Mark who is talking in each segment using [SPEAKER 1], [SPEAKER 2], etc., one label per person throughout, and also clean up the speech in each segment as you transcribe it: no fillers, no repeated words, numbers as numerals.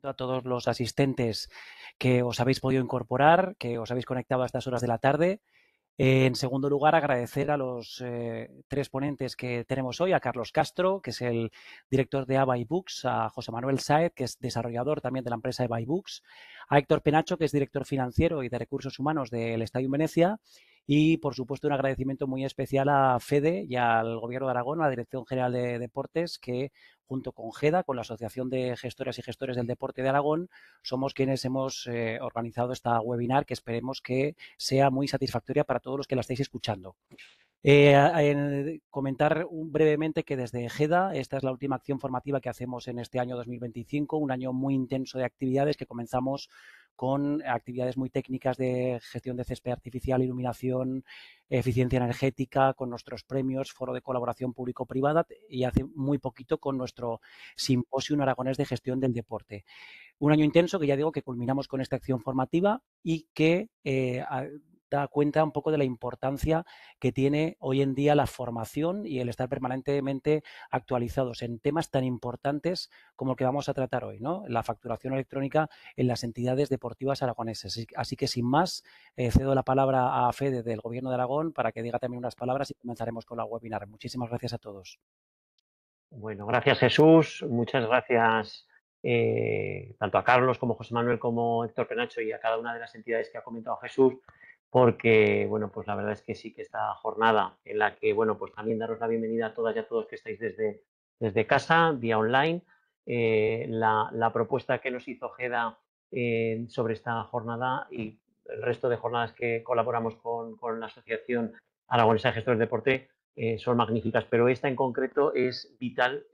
[SPEAKER 1] a todos los asistentes que os habéis podido incorporar, que os habéis conectado a estas horas de la tarde. En segundo lugar, agradecer a los tres ponentes que tenemos hoy, a Carlos Castro, que es el director de Abay Books, a José Manuel Sáez, que es desarrollador también de la empresa Abay Books, a Héctor Penacho, que es director financiero y de recursos humanos del Estadio Venecia, y por supuesto un agradecimiento muy especial a FEDE y al Gobierno de Aragón, a la Dirección General de Deportes, que junto con GEDA, con la Asociación de Gestoras y Gestores del Deporte de Aragón, somos quienes hemos organizado esta webinar que esperemos que sea muy satisfactoria para todos los que la estáis escuchando. Comentar brevemente que desde GEDA esta es la última acción formativa que hacemos en este año 2025, un año muy intenso de actividades que comenzamos con actividades muy técnicas de gestión de césped artificial, iluminación, eficiencia energética, con nuestros premios, foro de colaboración público-privada y hace muy poquito con nuestro simposio aragonés de gestión del deporte. Un año intenso que ya digo que culminamos con esta acción formativa y que da cuenta un poco de la importancia que tiene hoy en día la formación y el estar permanentemente actualizados en temas tan importantes como el que vamos a tratar hoy, ¿no? La facturación electrónica en las entidades deportivas aragonesas. Así que sin más, cedo la palabra a Fede del Gobierno de Aragón para que diga también unas palabras y comenzaremos con la webinar. Muchísimas gracias a todos.
[SPEAKER 2] Bueno, gracias Jesús, muchas gracias tanto a Carlos como José Manuel como Héctor Penacho y a cada una de las entidades que ha comentado Jesús, porque, bueno, pues la verdad es que sí que esta jornada en la que, bueno, pues también daros la bienvenida a todas y a todos que estáis desde casa, vía online. La propuesta que nos hizo GEDA sobre esta jornada y el resto de jornadas que colaboramos con la Asociación Aragonesa de Gestores de Deporte son magníficas, pero esta en concreto es vital,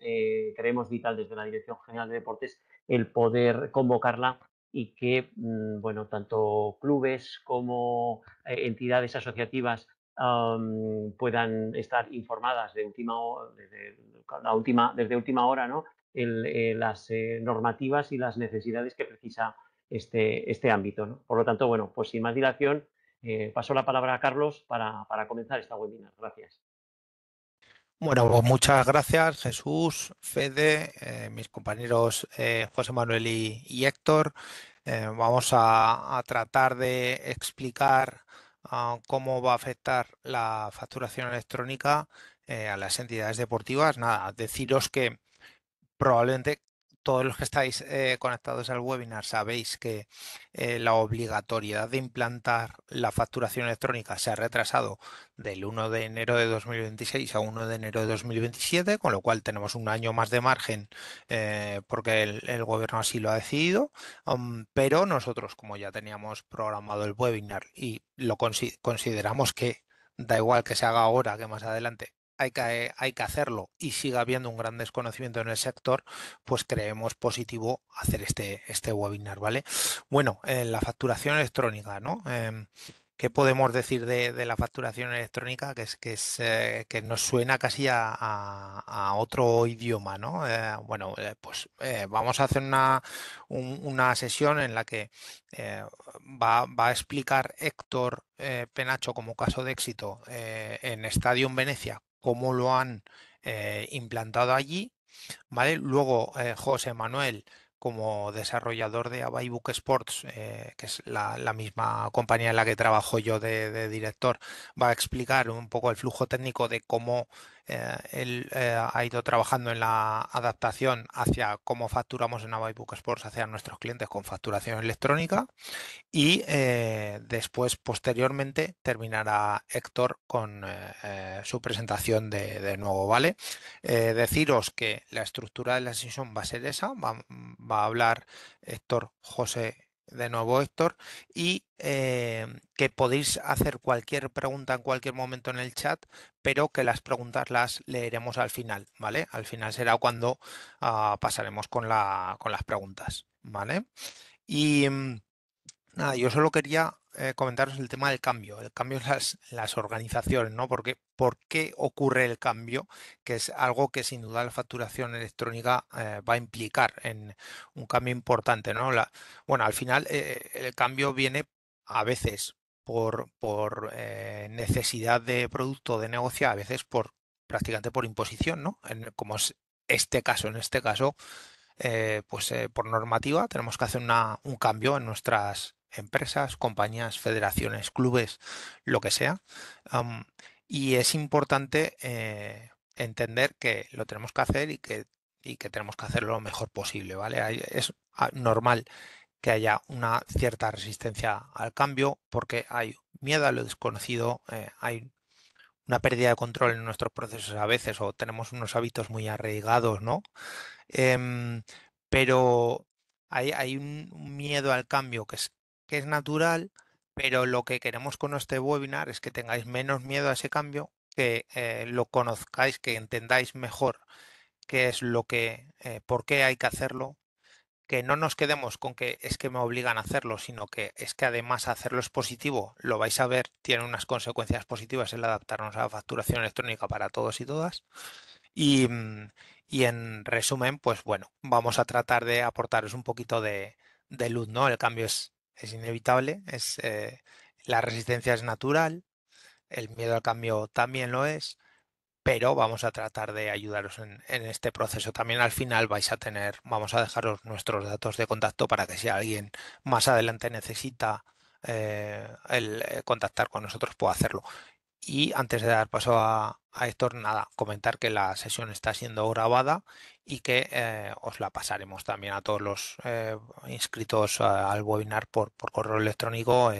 [SPEAKER 2] creemos vital desde la Dirección General de Deportes el poder convocarla y que, bueno, tanto clubes como entidades asociativas puedan estar informadas desde última hora, ¿no? Las normativas y las necesidades que precisa este ámbito, ¿no? Por lo tanto, bueno, pues sin más dilación, paso la palabra a Carlos para comenzar esta webinar. Gracias.
[SPEAKER 3] Bueno, pues muchas gracias Jesús, Fede, mis compañeros José Manuel y Héctor. Vamos a tratar de explicar cómo va a afectar la facturación electrónica a las entidades deportivas. Nada, deciros que probablemente todos los que estáis conectados al webinar sabéis que la obligatoriedad de implantar la facturación electrónica se ha retrasado del 1 de enero de 2026 a 1 de enero de 2027, con lo cual tenemos un año más de margen porque el gobierno así lo ha decidido. Pero nosotros, como ya teníamos programado el webinar y lo consideramos que da igual que se haga ahora que más adelante, hay que hacerlo y siga habiendo un gran desconocimiento en el sector, pues creemos positivo hacer este webinar, ¿vale? Bueno, la facturación electrónica, ¿no? ¿Qué podemos decir de la facturación electrónica? Que nos suena casi a otro idioma, ¿no? Vamos a hacer una sesión en la que va a explicar Héctor Penacho como caso de éxito en Stadium Venecia cómo lo han implantado allí, ¿vale? Luego José Manuel, como desarrollador de Abaybook Sports, que es la misma compañía en la que trabajo yo de director, va a explicar un poco el flujo técnico de cómo él ha ido trabajando en la adaptación hacia cómo facturamos en Abaybook Sports hacia nuestros clientes con facturación electrónica. Y después, posteriormente, terminará Héctor con su presentación de nuevo, ¿vale? Deciros que la estructura de la sesión va a ser esa, va a hablar Héctor, José, de nuevo Héctor, y que podéis hacer cualquier pregunta en cualquier momento en el chat, pero que las preguntas las leeremos al final, ¿vale? Al final será cuando pasaremos con las preguntas, ¿vale? Y... nada, yo solo quería comentaros el tema del cambio, el cambio en las organizaciones, ¿no? ¿Por qué ocurre el cambio? Que es algo que sin duda la facturación electrónica va a implicar en un cambio importante, ¿no? Bueno, al final el cambio viene a veces por necesidad de producto de negocio, a veces por prácticamente por imposición, ¿no? Como es este caso, en este caso por normativa tenemos que hacer un cambio en nuestras empresas, compañías, federaciones, clubes, lo que sea. Am, y es importante entender que lo tenemos que hacer y que tenemos que hacerlo lo mejor posible, ¿vale? Es normal que haya una cierta resistencia al cambio porque hay miedo a lo desconocido, hay una pérdida de control en nuestros procesos a veces o tenemos unos hábitos muy arraigados, ¿no? Em, pero hay un miedo al cambio que es natural, pero lo que queremos con este webinar es que tengáis menos miedo a ese cambio, que lo conozcáis, que entendáis mejor qué es por qué hay que hacerlo, que no nos quedemos con que es que me obligan a hacerlo, sino que es que además hacerlo es positivo, lo vais a ver, tiene unas consecuencias positivas el adaptarnos a la facturación electrónica para todos y todas. Y, y en resumen, pues bueno, vamos a tratar de aportaros un poquito de luz, ¿no? El cambio es inevitable, la resistencia es natural, el miedo al cambio también lo es, pero vamos a tratar de ayudaros en este proceso. También al final vamos a dejaros nuestros datos de contacto para que si alguien más adelante necesita contactar con nosotros pueda hacerlo. Y antes de dar paso a Héctor, nada, comentar que la sesión está siendo grabada y que os la pasaremos también a todos los inscritos al webinar por correo electrónico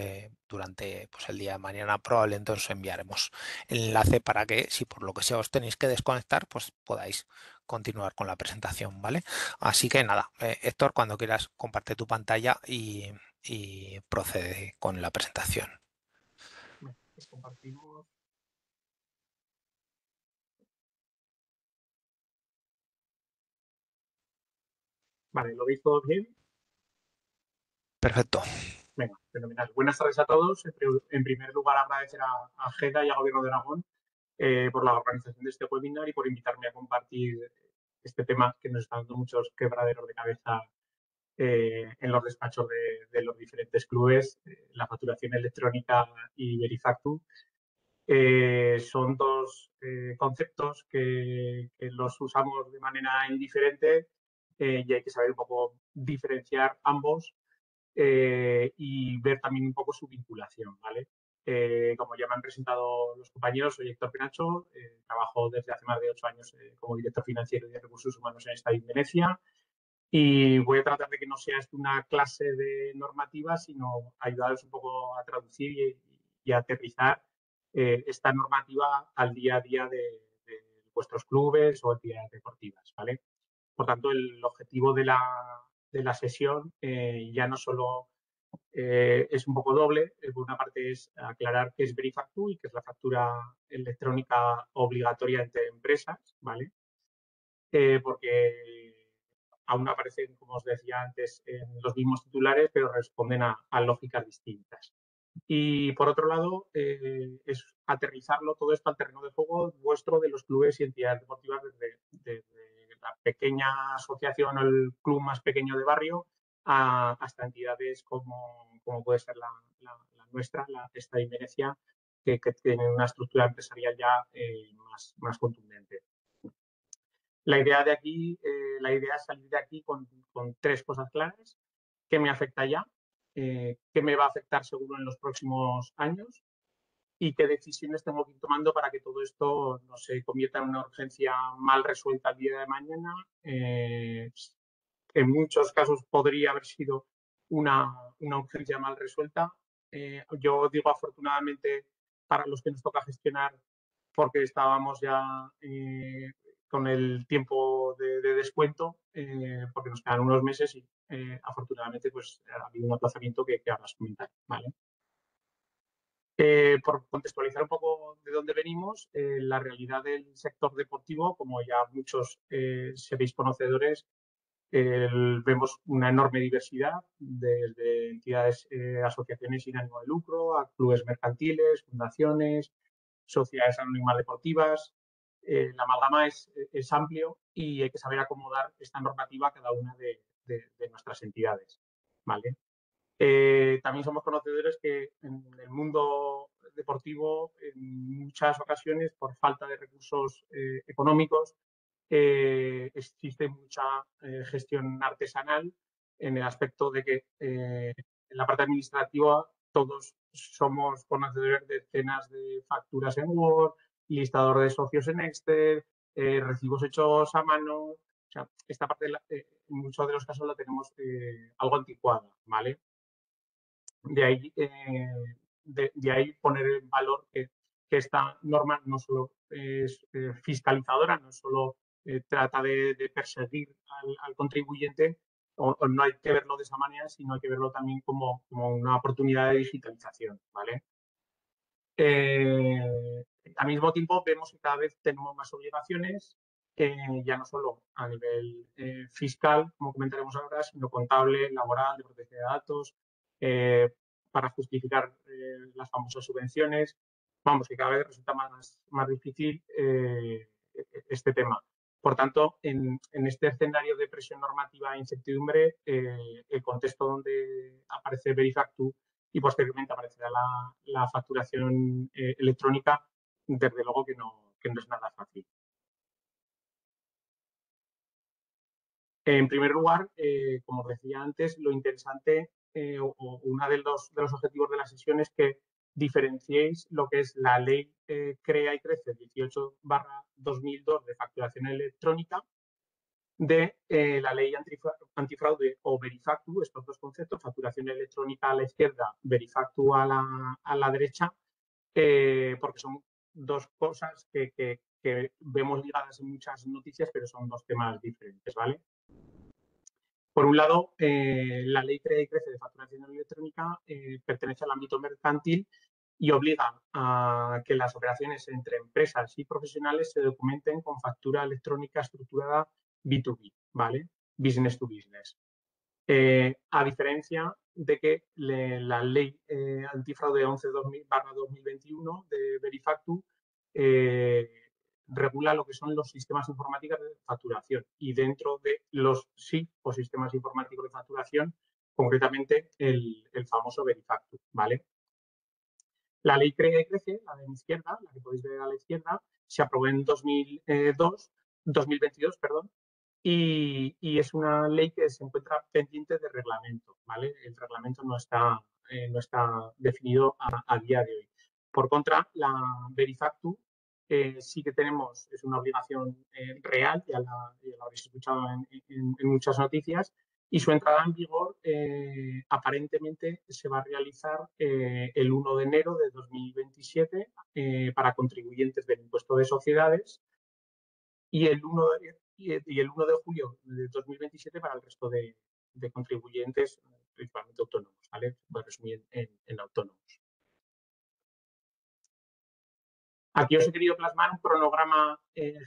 [SPEAKER 3] durante pues, el día de mañana. Probablemente os enviaremos el enlace para que, si por lo que sea os tenéis que desconectar, pues podáis continuar con la presentación, ¿vale? Así que nada, Héctor, cuando quieras, comparte tu pantalla y procede con la presentación.
[SPEAKER 4] Bueno, pues compartimos. Vale, ¿lo veis todos bien?
[SPEAKER 3] Perfecto.
[SPEAKER 4] Venga, fenomenal. Buenas tardes a todos. En primer lugar, agradecer a GEDA y al Gobierno de Aragón por la organización de este webinar y por invitarme a compartir este tema que nos está dando muchos quebraderos de cabeza en los despachos de los diferentes clubes, la facturación electrónica y Verifactu. Son dos conceptos que los usamos de manera indiferente y hay que saber un poco diferenciar ambos y ver también un poco su vinculación, ¿vale? Como ya me han presentado los compañeros, soy Héctor Penacho, trabajo desde hace más de 8 años como director financiero y de recursos humanos en Estado en Venecia y voy a tratar de que no sea esto una clase de normativa, sino ayudaros un poco a traducir y a aterrizar esta normativa al día a día de vuestros clubes o actividades deportivas, ¿vale? Por tanto, el objetivo de la sesión ya no solo es un poco doble. Por una parte es aclarar qué es Verifactu y qué es la factura electrónica obligatoria entre empresas, ¿vale? Porque aún aparecen, como os decía antes, en los mismos titulares, pero responden a lógicas distintas. Y por otro lado, es aterrizarlo todo esto al terreno de juego vuestro de los clubes y entidades deportivas desde la pequeña asociación o el club más pequeño de barrio hasta entidades como puede ser la nuestra, esta de Venecia, que tiene una estructura empresarial ya más contundente. La idea de aquí, la idea es salir de aquí con 3 cosas claras. ¿Qué me afecta ya? ¿Qué me va a afectar seguro en los próximos años? ¿Y qué decisiones tengo que ir tomando para que todo esto no se convierta en una urgencia mal resuelta el día de mañana? En muchos casos podría haber sido una urgencia mal resuelta. Yo digo afortunadamente para los que nos toca gestionar porque estábamos ya con el tiempo de descuento, porque nos quedan unos meses y afortunadamente pues ha habido un aplazamiento que ahora os comentaré, ¿vale? Por contextualizar un poco de dónde venimos, la realidad del sector deportivo, como ya muchos seréis conocedores, vemos una enorme diversidad desde entidades, asociaciones sin ánimo de lucro, a clubes mercantiles, fundaciones, sociedades anónimas deportivas. La amalgama es amplio y hay que saber acomodar esta normativa a cada una de nuestras entidades, ¿vale? También somos conocedores que en el mundo deportivo, en muchas ocasiones, por falta de recursos económicos, existe mucha gestión artesanal en el aspecto de que en la parte administrativa todos somos conocedores de decenas de facturas en Word, listador de socios en Excel, recibos hechos a mano. O sea, esta parte en muchos de los casos la tenemos algo anticuada, ¿vale? De ahí poner en valor que esta norma no solo es fiscalizadora, no solo trata de perseguir al contribuyente, o no hay que verlo de esa manera, sino hay que verlo también como una oportunidad de digitalización, ¿vale? Al mismo tiempo vemos que cada vez tenemos más obligaciones, ya no solo a nivel fiscal, como comentaremos ahora, sino contable, laboral, de protección de datos, para justificar las famosas subvenciones. Vamos, que cada vez resulta más difícil este tema. Por tanto, en este escenario de presión normativa e incertidumbre, el contexto donde aparece Verifactu y posteriormente aparecerá la facturación electrónica, desde luego que no es nada fácil. En primer lugar, como os decía antes, lo interesante o uno de los objetivos de la sesión es que diferenciéis lo que es la ley CREA y CRECE 18/2002 de facturación electrónica de la ley antifraude o Verifactu, estos dos conceptos, facturación electrónica a la izquierda, Verifactu a la derecha, porque son dos cosas que vemos ligadas en muchas noticias, pero son dos temas diferentes, ¿vale? Por un lado, la ley CREA y CRECE de facturación electrónica pertenece al ámbito mercantil y obliga a que las operaciones entre empresas y profesionales se documenten con factura electrónica estructurada B2B, ¿vale? Business to business. A diferencia de que la ley antifraude 11/2021 de Verifactu regula lo que son los sistemas informáticos de facturación y dentro de los SIF o sistemas informáticos de facturación, concretamente el famoso Verifactu, ¿vale? La ley CREA y CRECE, la de mi izquierda, la que podéis ver a la izquierda, se aprobó en 2022, perdón, y es una ley que se encuentra pendiente de reglamento, ¿vale? El reglamento no está definido a día de hoy. Por contra, la Verifactu sí que tenemos, es una obligación real, ya la habéis escuchado en muchas noticias, y su entrada en vigor aparentemente se va a realizar el 1 de enero de 2027 para contribuyentes del impuesto de sociedades y el 1 de julio de 2027 para el resto de contribuyentes, principalmente autónomos, ¿vale? Voy a resumir en autónomos. Aquí os he querido plasmar un cronograma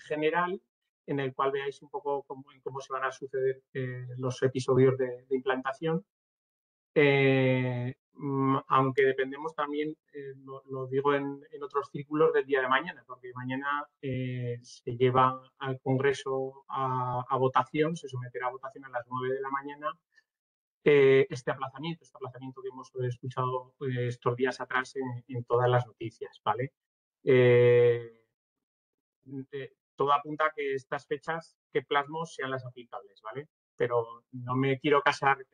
[SPEAKER 4] general en el cual veáis un poco cómo se van a suceder los episodios de implantación. Aunque dependemos también, lo digo en otros círculos, del día de mañana, porque mañana se lleva al Congreso a votación, se someterá a votación a las 9 de la mañana este aplazamiento que hemos escuchado estos días atrás en todas las noticias, ¿vale? Todo apunta a que estas fechas que plasmo sean las aplicables, ¿vale? Pero no me quiero casar,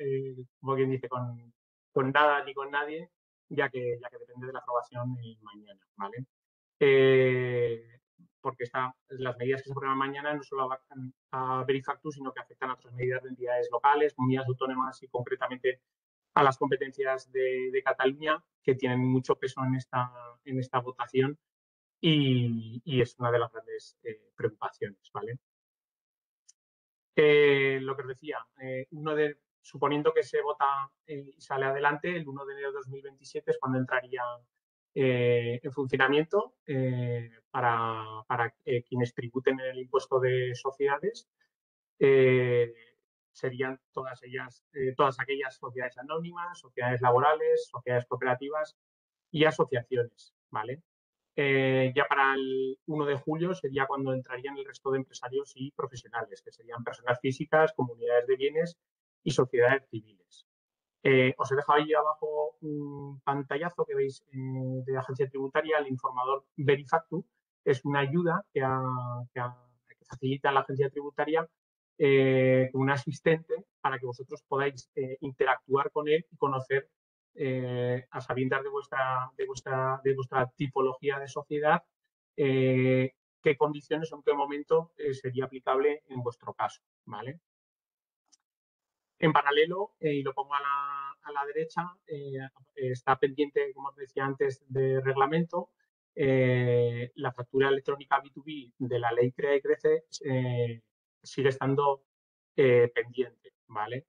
[SPEAKER 4] como quien dice, con nada ni con nadie, ya que depende de la aprobación mañana, ¿vale? Porque las medidas que se aprueban mañana no solo abarcan a Verifactu, sino que afectan a otras medidas de entidades locales, comunidades autónomas y concretamente a las competencias de Cataluña, que tienen mucho peso en esta votación y es una de las grandes preocupaciones, ¿vale? Lo que os decía, suponiendo que se vota y sale adelante, el 1 de enero de 2027 es cuando entraría en funcionamiento para quienes tributen el impuesto de sociedades. Serían todas aquellas sociedades anónimas, sociedades laborales, sociedades cooperativas y asociaciones, ¿vale? Ya para el 1 de julio sería cuando entrarían el resto de empresarios y profesionales, que serían personas físicas, comunidades de bienes y sociedades civiles. Os he dejado ahí abajo un pantallazo que veis de Agencia Tributaria, el informador Verifactu. Es una ayuda que facilita la agencia tributaria un asistente para que vosotros podáis interactuar con él y conocer a sabiendas de vuestra tipología de sociedad qué condiciones o en qué momento sería aplicable en vuestro caso, ¿vale? En paralelo, y lo pongo a la derecha, está pendiente, como os decía antes, de reglamento, la factura electrónica B2B de la ley Crea y Crece sigue estando pendiente, ¿vale?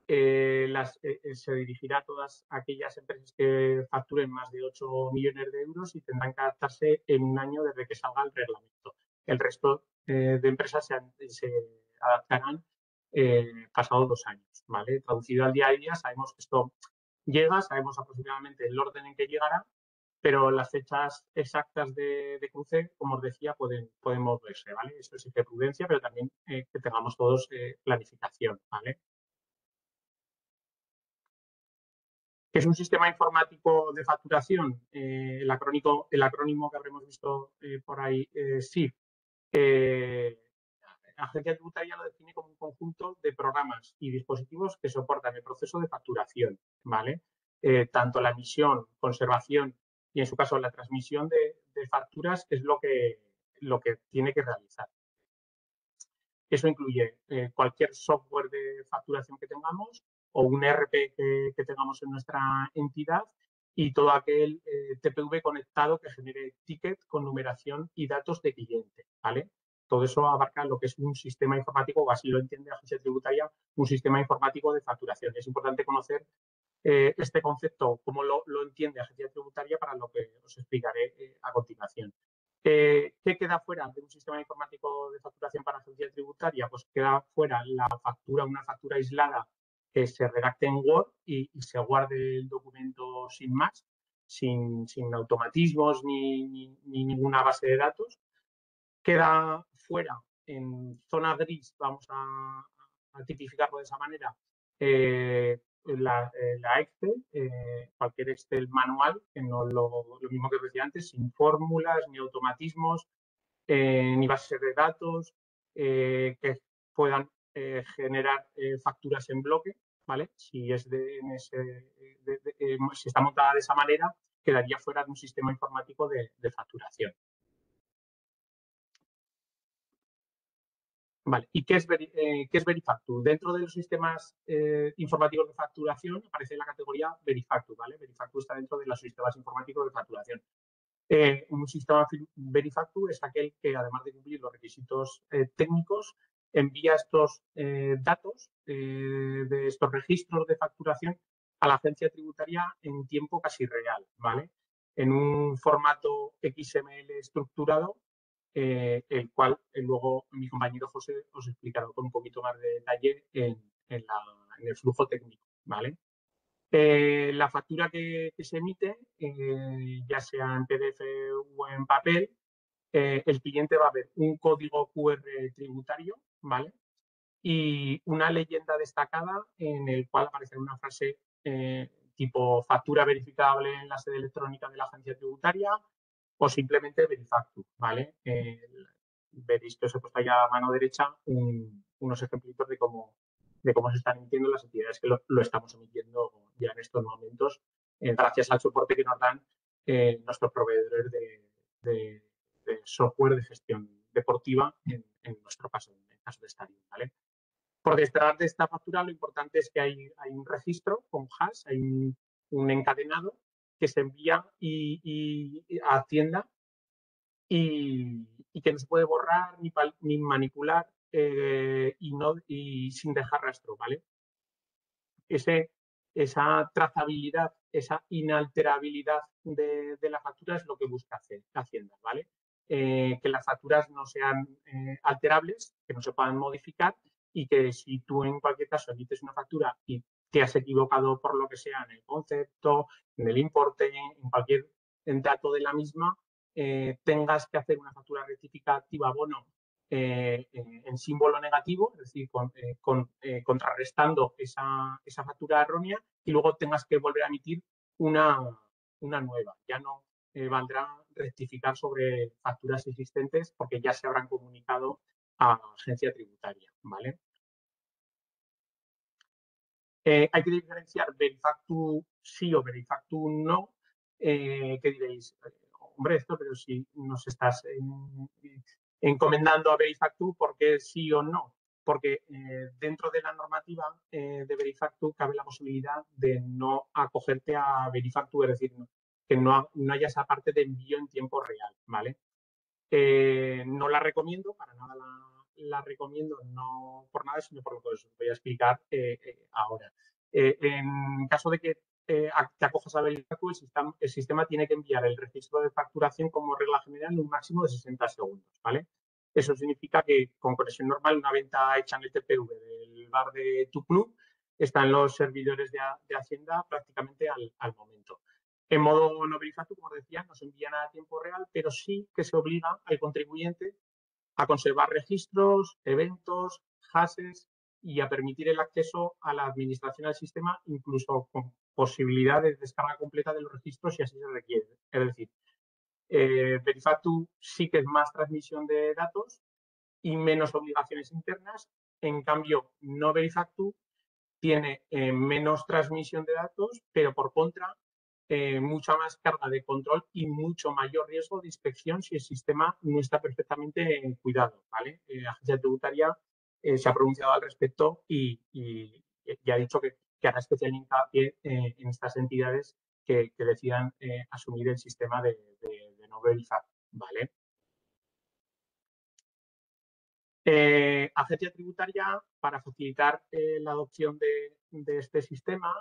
[SPEAKER 4] Se dirigirá a todas aquellas empresas que facturen más de 8 millones de euros y tendrán que adaptarse en un año desde que salga el reglamento. El resto de empresas se adaptarán pasados 2 años, ¿vale? Traducido al día a día, sabemos que esto llega, sabemos aproximadamente el orden en que llegará, pero las fechas exactas de cruce, como os decía, pueden moverse, ¿vale? Esto exige prudencia, pero también que tengamos todos planificación, ¿vale? ¿Qué es un sistema informático de facturación? El acrónimo que habremos visto por ahí, SIF. La agencia tributaria lo define como un conjunto de programas y dispositivos que soportan el proceso de facturación, ¿vale? Tanto la emisión, conservación y, en su caso, la transmisión de facturas es lo que tiene que realizar. Eso incluye cualquier software de facturación que tengamos o un ERP que tengamos en nuestra entidad y todo aquel TPV conectado que genere ticket con numeración y datos de cliente, ¿vale? Todo eso abarca lo que es un sistema informático, o así lo entiende la agencia tributaria, un sistema informático de facturación. Es importante conocer este concepto, cómo lo entiende la agencia tributaria, para lo que os explicaré a continuación. ¿Qué queda fuera de un sistema informático de facturación para agencia tributaria? Pues queda fuera una factura aislada que se redacte en Word y se guarde el documento sin más, sin automatismos ni ninguna base de datos. Queda fuera en zona gris, vamos a tipificarlo de esa manera, la Excel, cualquier Excel manual, que no lo mismo que os decía antes, sin fórmulas, ni automatismos, ni bases de datos, que puedan generar facturas en bloque, ¿vale? Si está montada de esa manera, quedaría fuera de un sistema informático de facturación. Vale, ¿y qué es Verifactu? Dentro de los sistemas informativos de facturación aparece la categoría Verifactu, ¿vale? Verifactu está dentro de los sistemas informáticos de facturación. Un sistema Verifactu es aquel que, además de cumplir los requisitos técnicos, envía estos datos de estos registros de facturación a la agencia tributaria en tiempo casi real, ¿vale? En un formato XML estructurado, el cual luego mi compañero José os explicará con un poquito más de detalle en el flujo técnico, ¿vale? La factura que se emite, ya sea en PDF o en papel, el cliente va a ver un código QR tributario, ¿vale? Y una leyenda destacada en el cual aparecerá una frase tipo factura verificable en la sede electrónica de la agencia tributaria o simplemente Verifactu, ¿vale? Veréis que os he puesto ahí a mano derecha unos ejemplitos de cómo se están emitiendo las entidades que lo estamos emitiendo ya en estos momentos, gracias al soporte que nos dan nuestros proveedores de software de gestión deportiva, en nuestro caso, en el caso de Stadium, ¿vale? Por detrás de esta factura, lo importante es que hay un registro con hash, hay un encadenado que se envía a Hacienda y que no se puede borrar ni manipular y sin dejar rastro, ¿vale? Esa trazabilidad, esa inalterabilidad de la factura es lo que busca hacer Hacienda, ¿vale? Que las facturas no sean alterables, que no se puedan modificar y que si tú en cualquier caso emites una factura y te has equivocado por lo que sea en el concepto, en el importe, en cualquier dato de la misma, tengas que hacer una factura rectificativa abono en símbolo negativo, es decir, contrarrestando esa factura errónea y luego tengas que volver a emitir una nueva. Ya no valdrá rectificar sobre facturas existentes porque ya se habrán comunicado a agencia tributaria, ¿vale? Hay que diferenciar Verifactu sí o Verifactu no, que diréis, hombre, esto, pero si nos estás encomendando a Verifactu, ¿por qué sí o no? Porque dentro de la normativa de Verifactu cabe la posibilidad de no acogerte a Verifactu, es decir, que no haya esa parte de envío en tiempo real, ¿vale? No la recomiendo, para nada la recomiendo, no por nada, sino por lo que os voy a explicar ahora. En caso de que te acojas a Verifactu, el sistema tiene que enviar el registro de facturación como regla general en un máximo de 60 segundos, ¿vale? Eso significa que con conexión normal, una venta hecha en el TPV del bar de tu club está en los servidores de Hacienda prácticamente al momento. En modo no Verifactu, como decía, no se envía nada a tiempo real, pero sí que se obliga al contribuyente a conservar registros, eventos, hashes y a permitir el acceso a la administración del sistema, incluso con posibilidad de descarga completa de los registros si así se requiere. Es decir, Verifactu sí que es más transmisión de datos y menos obligaciones internas. En cambio, no Verifactu tiene menos transmisión de datos, pero por contra, mucha más carga de control y mucho mayor riesgo de inspección si el sistema no está perfectamente cuidado, ¿vale? La agencia tributaria se ha pronunciado al respecto y ha dicho que hará especial hincapié en estas entidades que decidan asumir el sistema de no verificar, ¿vale? Agencia tributaria, para facilitar la adopción de este sistema,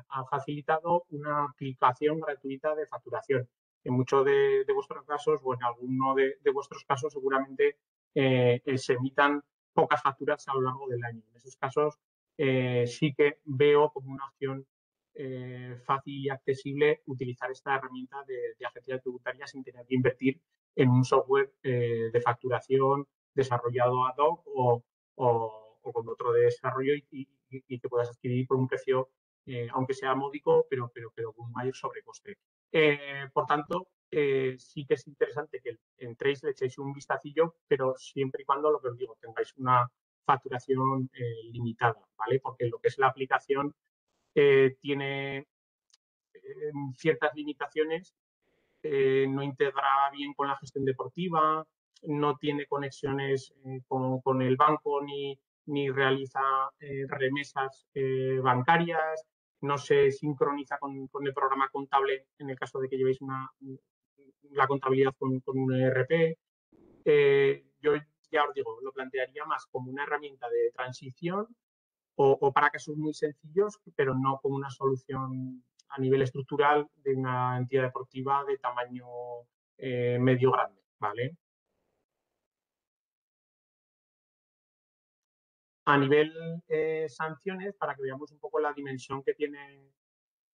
[SPEAKER 4] ha facilitado una aplicación gratuita de facturación. En muchos de vuestros casos, o en alguno de vuestros casos, seguramente se emitan pocas facturas a lo largo del año. En esos casos, sí que veo como una opción fácil y accesible utilizar esta herramienta de agencia tributaria sin tener que invertir en un software de facturación desarrollado ad hoc o con otro de desarrollo y que puedas adquirir por un precio, aunque sea módico, pero con un mayor sobrecoste. Por tanto, sí que es interesante que entréis, le echéis un vistacillo, pero siempre y cuando, lo que os digo, tengáis una facturación limitada, ¿vale? Porque lo que es la aplicación tiene ciertas limitaciones, no integra bien con la gestión deportiva, no tiene conexiones con el banco ni realiza remesas bancarias, no se sincroniza con el programa contable en el caso de que llevéis la contabilidad con un ERP. Yo ya os digo, lo plantearía más como una herramienta de transición o para casos muy sencillos, pero no como una solución a nivel estructural de una entidad deportiva de tamaño medio grande, ¿vale? A nivel sanciones, para que veamos un poco la dimensión que tiene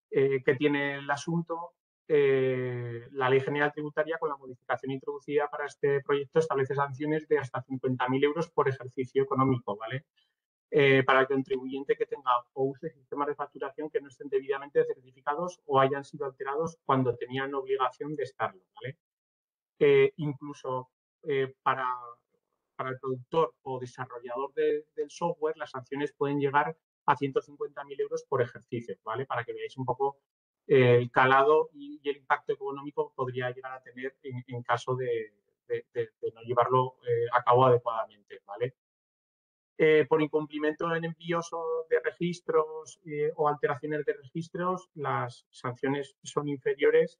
[SPEAKER 4] el asunto, la Ley General Tributaria, con la modificación introducida para este proyecto, establece sanciones de hasta 50.000 euros por ejercicio económico, ¿vale? Para el contribuyente que tenga o use sistemas de facturación que no estén debidamente certificados o hayan sido alterados cuando tenían obligación de estarlo, ¿vale? Incluso para el productor o desarrollador del software, las sanciones pueden llegar a 150.000 euros por ejercicio, ¿vale? Para que veáis un poco el calado y el impacto económico que podría llegar a tener en caso de no llevarlo a cabo adecuadamente, ¿vale? Por incumplimiento en envíos de registros o alteraciones de registros, las sanciones son inferiores,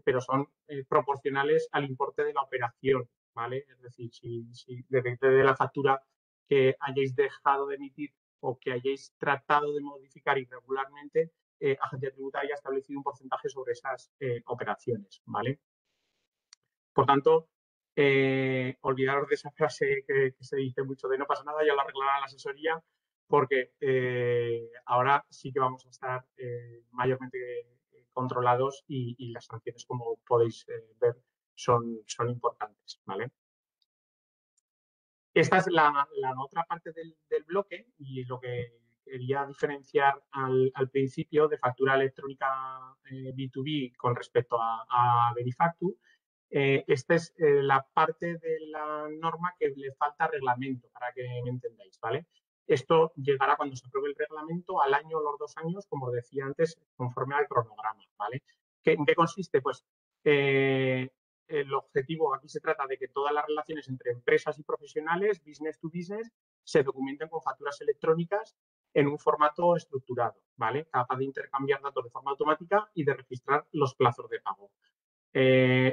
[SPEAKER 4] pero son proporcionales al importe de la operación, ¿vale? Es decir, si depende de la factura que hayáis dejado de emitir o que hayáis tratado de modificar irregularmente, Agencia Tributaria ha establecido un porcentaje sobre esas operaciones, ¿vale? Por tanto, olvidaros de esa frase que se dice mucho de no pasa nada, ya lo arreglará la asesoría, porque ahora sí que vamos a estar mayormente controlados y las sanciones, como podéis ver, son importantes, ¿vale? Esta es la otra parte del bloque y lo que quería diferenciar al principio de factura electrónica B2B con respecto a Verifactu. Esta es la parte de la norma que le falta reglamento, para que me entendáis, ¿vale? Esto llegará cuando se apruebe el reglamento al año o los 2 años, como decía antes, conforme al cronograma, ¿vale? ¿En qué consiste? Pues el objetivo, aquí se trata de que todas las relaciones entre empresas y profesionales, business to business, se documenten con facturas electrónicas en un formato estructurado, ¿vale? Capaz de intercambiar datos de forma automática y de registrar los plazos de pago.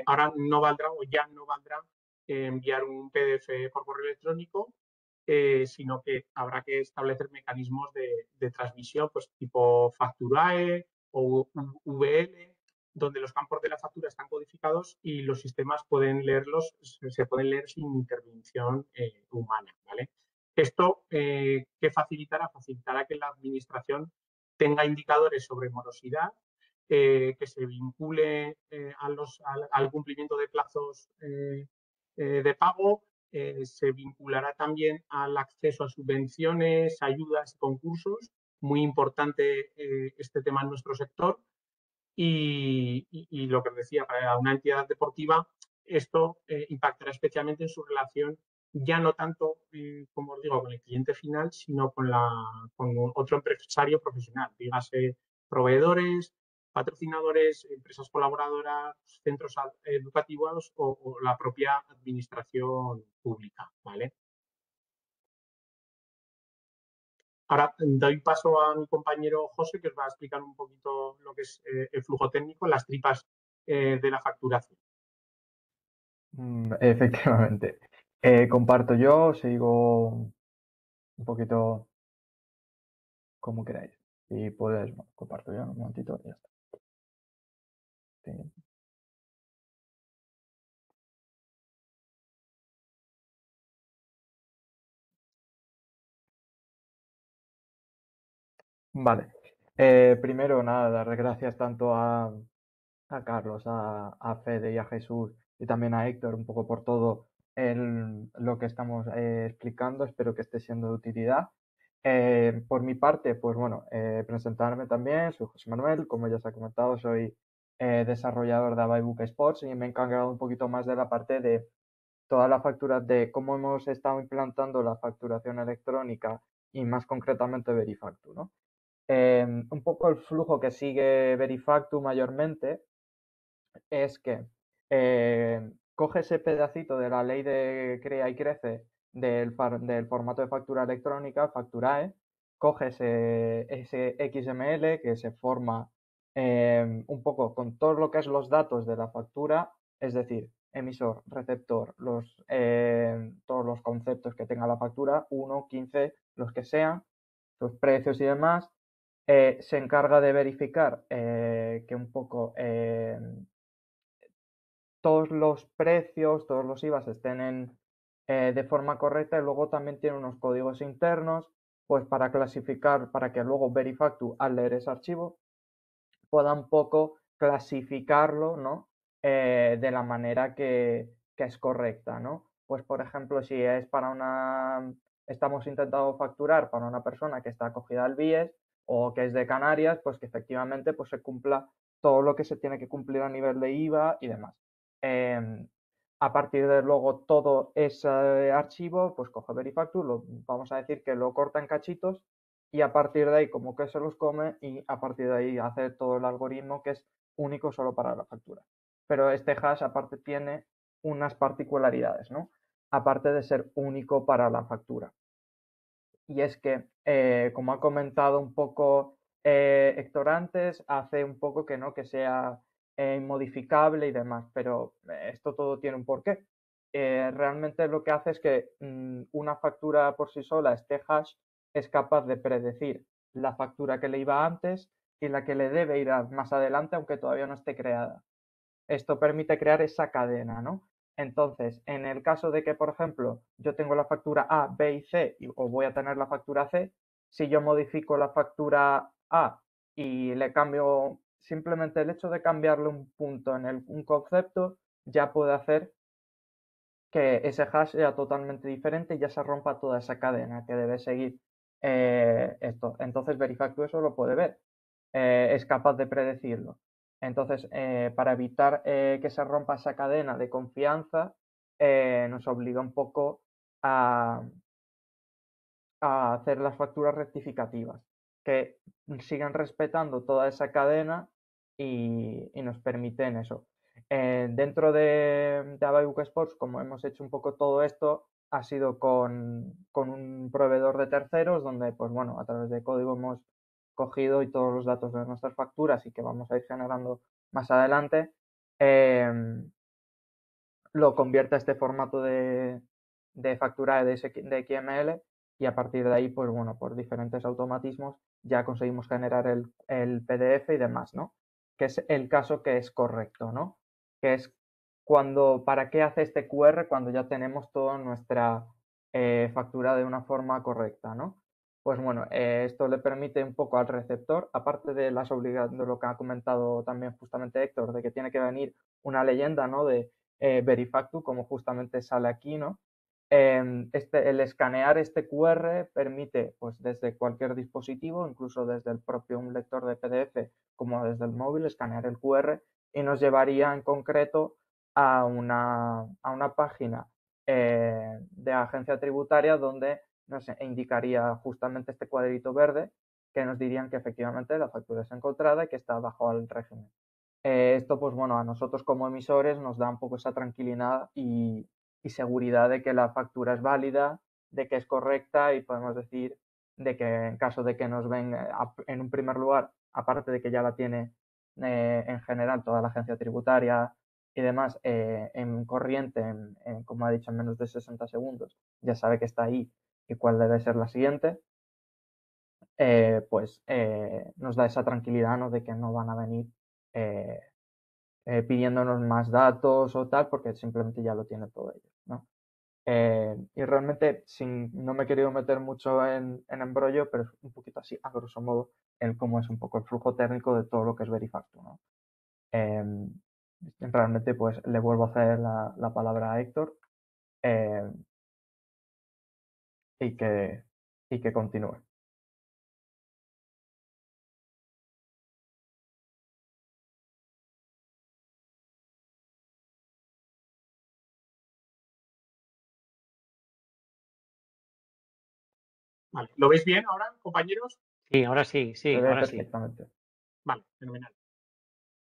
[SPEAKER 4] Ahora no valdrá o ya no valdrá enviar un PDF por correo electrónico, sino que habrá que establecer mecanismos de transmisión, pues tipo Facturae o VL, donde los campos de la factura están codificados y los sistemas pueden leerlos, se pueden leer sin intervención humana, ¿vale? Esto, ¿qué facilitará? Facilitará que la administración tenga indicadores sobre morosidad, que se vincule al cumplimiento de plazos de pago, se vinculará también al acceso a subvenciones, ayudas y concursos, muy importante este tema en nuestro sector. Y lo que os decía, para una entidad deportiva, esto impactará especialmente en su relación, ya no tanto, como os digo, con el cliente final, sino con otro empresario profesional, dígase proveedores, patrocinadores, empresas colaboradoras, centros educativos o la propia administración pública, ¿vale? Ahora doy paso a mi compañero José, que os va a explicar un poquito lo que es el flujo técnico, las tripas de la facturación.
[SPEAKER 5] Efectivamente. Comparto yo, sigo un poquito como queráis. Si puedes, bueno, comparto yo un momentito y ya está. Sí. Vale. Primero, nada, dar gracias tanto a Carlos, a Fede y a Jesús y también a Héctor un poco por todo lo que estamos explicando. Espero que esté siendo de utilidad. Por mi parte, pues bueno, presentarme también. Soy José Manuel, como ya se ha comentado, soy desarrollador de Abaybook Sports y me he encargado un poquito más de la parte de toda la factura, de cómo hemos estado implantando la facturación electrónica y más concretamente Verifactu, ¿no? Un poco el flujo que sigue Verifactu mayormente es que coge ese pedacito de la ley de crea y crece del formato de factura electrónica, Facturae, coge ese XML que se forma un poco con todo lo que es los datos de la factura, es decir, emisor, receptor, todos los conceptos que tenga la factura, 1, 15, los que sean, los precios y demás. Se encarga de verificar que un poco todos los precios, todos los IVAs estén de forma correcta, y luego también tiene unos códigos internos pues para clasificar, para que luego Verifactu, al leer ese archivo, pueda un poco clasificarlo, ¿no? De la manera que es correcta, ¿no? Pues por ejemplo, si es estamos intentando facturar para una persona que está acogida al BIES o que es de Canarias, pues que efectivamente pues se cumpla todo lo que se tiene que cumplir a nivel de IVA y demás. A partir de luego todo ese archivo, pues coge Verifactu, vamos a decir que lo corta en cachitos y a partir de ahí como que se los come y a partir de ahí hace todo el algoritmo que es único solo para la factura. Pero este hash aparte tiene unas particularidades, ¿no? Aparte de ser único para la factura. Y es que, como ha comentado un poco Héctor antes, hace un poco que no, que sea inmodificable y demás, pero esto todo tiene un porqué. Realmente lo que hace es que una factura por sí sola, este hash, es capaz de predecir la factura que le iba antes y la que le debe ir más adelante, aunque todavía no esté creada. Esto permite crear esa cadena, ¿no? Entonces, en el caso de que, por ejemplo, yo tengo la factura A, B y C, o voy a tener la factura C, si yo modifico la factura A y le cambio, simplemente el hecho de cambiarle un punto en un concepto, ya puede hacer que ese hash sea totalmente diferente y ya se rompa toda esa cadena que debe seguir esto. Entonces, Verifactu eso lo puede ver, es capaz de predecirlo. Entonces, para evitar que se rompa esa cadena de confianza, nos obliga un poco a hacer las facturas rectificativas, que sigan respetando toda esa cadena y nos permiten eso. Dentro de Abaybook Sports, como hemos hecho un poco todo esto, ha sido con un proveedor de terceros, donde, pues bueno, a través de código hemos cogido y todos los datos de nuestras facturas y que vamos a ir generando más adelante, lo convierte a este formato de factura de XML y a partir de ahí, pues bueno, por diferentes automatismos ya conseguimos generar el PDF y demás, ¿no? Que es el caso que es correcto, ¿no? Que es ¿para qué hace este QR cuando ya tenemos toda nuestra factura de una forma correcta, ¿no? Pues bueno, esto le permite un poco al receptor, aparte de las obligaciones, de lo que ha comentado también justamente Héctor, de que tiene que venir una leyenda, ¿no? De Verifactu, como justamente sale aquí, ¿no? El escanear este QR permite, pues desde cualquier dispositivo, incluso desde el propio un lector de PDF, como desde el móvil, escanear el QR y nos llevaría en concreto a una página de agencia tributaria donde nos indicaría justamente este cuadrito verde que nos dirían que efectivamente la factura es encontrada y que está bajo el régimen. Esto, pues bueno, a nosotros como emisores nos da un poco esa tranquilidad y seguridad de que la factura es válida, de que es correcta y podemos decir de que en caso de que nos ven en un primer lugar, aparte de que ya la tiene en general toda la agencia tributaria y demás en corriente, como ha dicho, en menos de 60 segundos, ya sabe que está ahí y cuál debe ser la siguiente, pues nos da esa tranquilidad, ¿no? De que no van a venir pidiéndonos más datos o tal, porque simplemente ya lo tiene todo ello, ¿no? Y realmente no me he querido meter mucho en embrollo, pero es un poquito así, a grosso modo, cómo es un poco el flujo técnico de todo lo que es Verifactu, ¿no? Realmente, pues le vuelvo a hacer la palabra a Héctor y que continúe.
[SPEAKER 4] Vale. ¿Lo veis bien ahora, compañeros?
[SPEAKER 2] Sí, ahora sí, sí,
[SPEAKER 5] Se ve
[SPEAKER 2] ahora sí.
[SPEAKER 5] perfectamente.
[SPEAKER 4] Vale, fenomenal.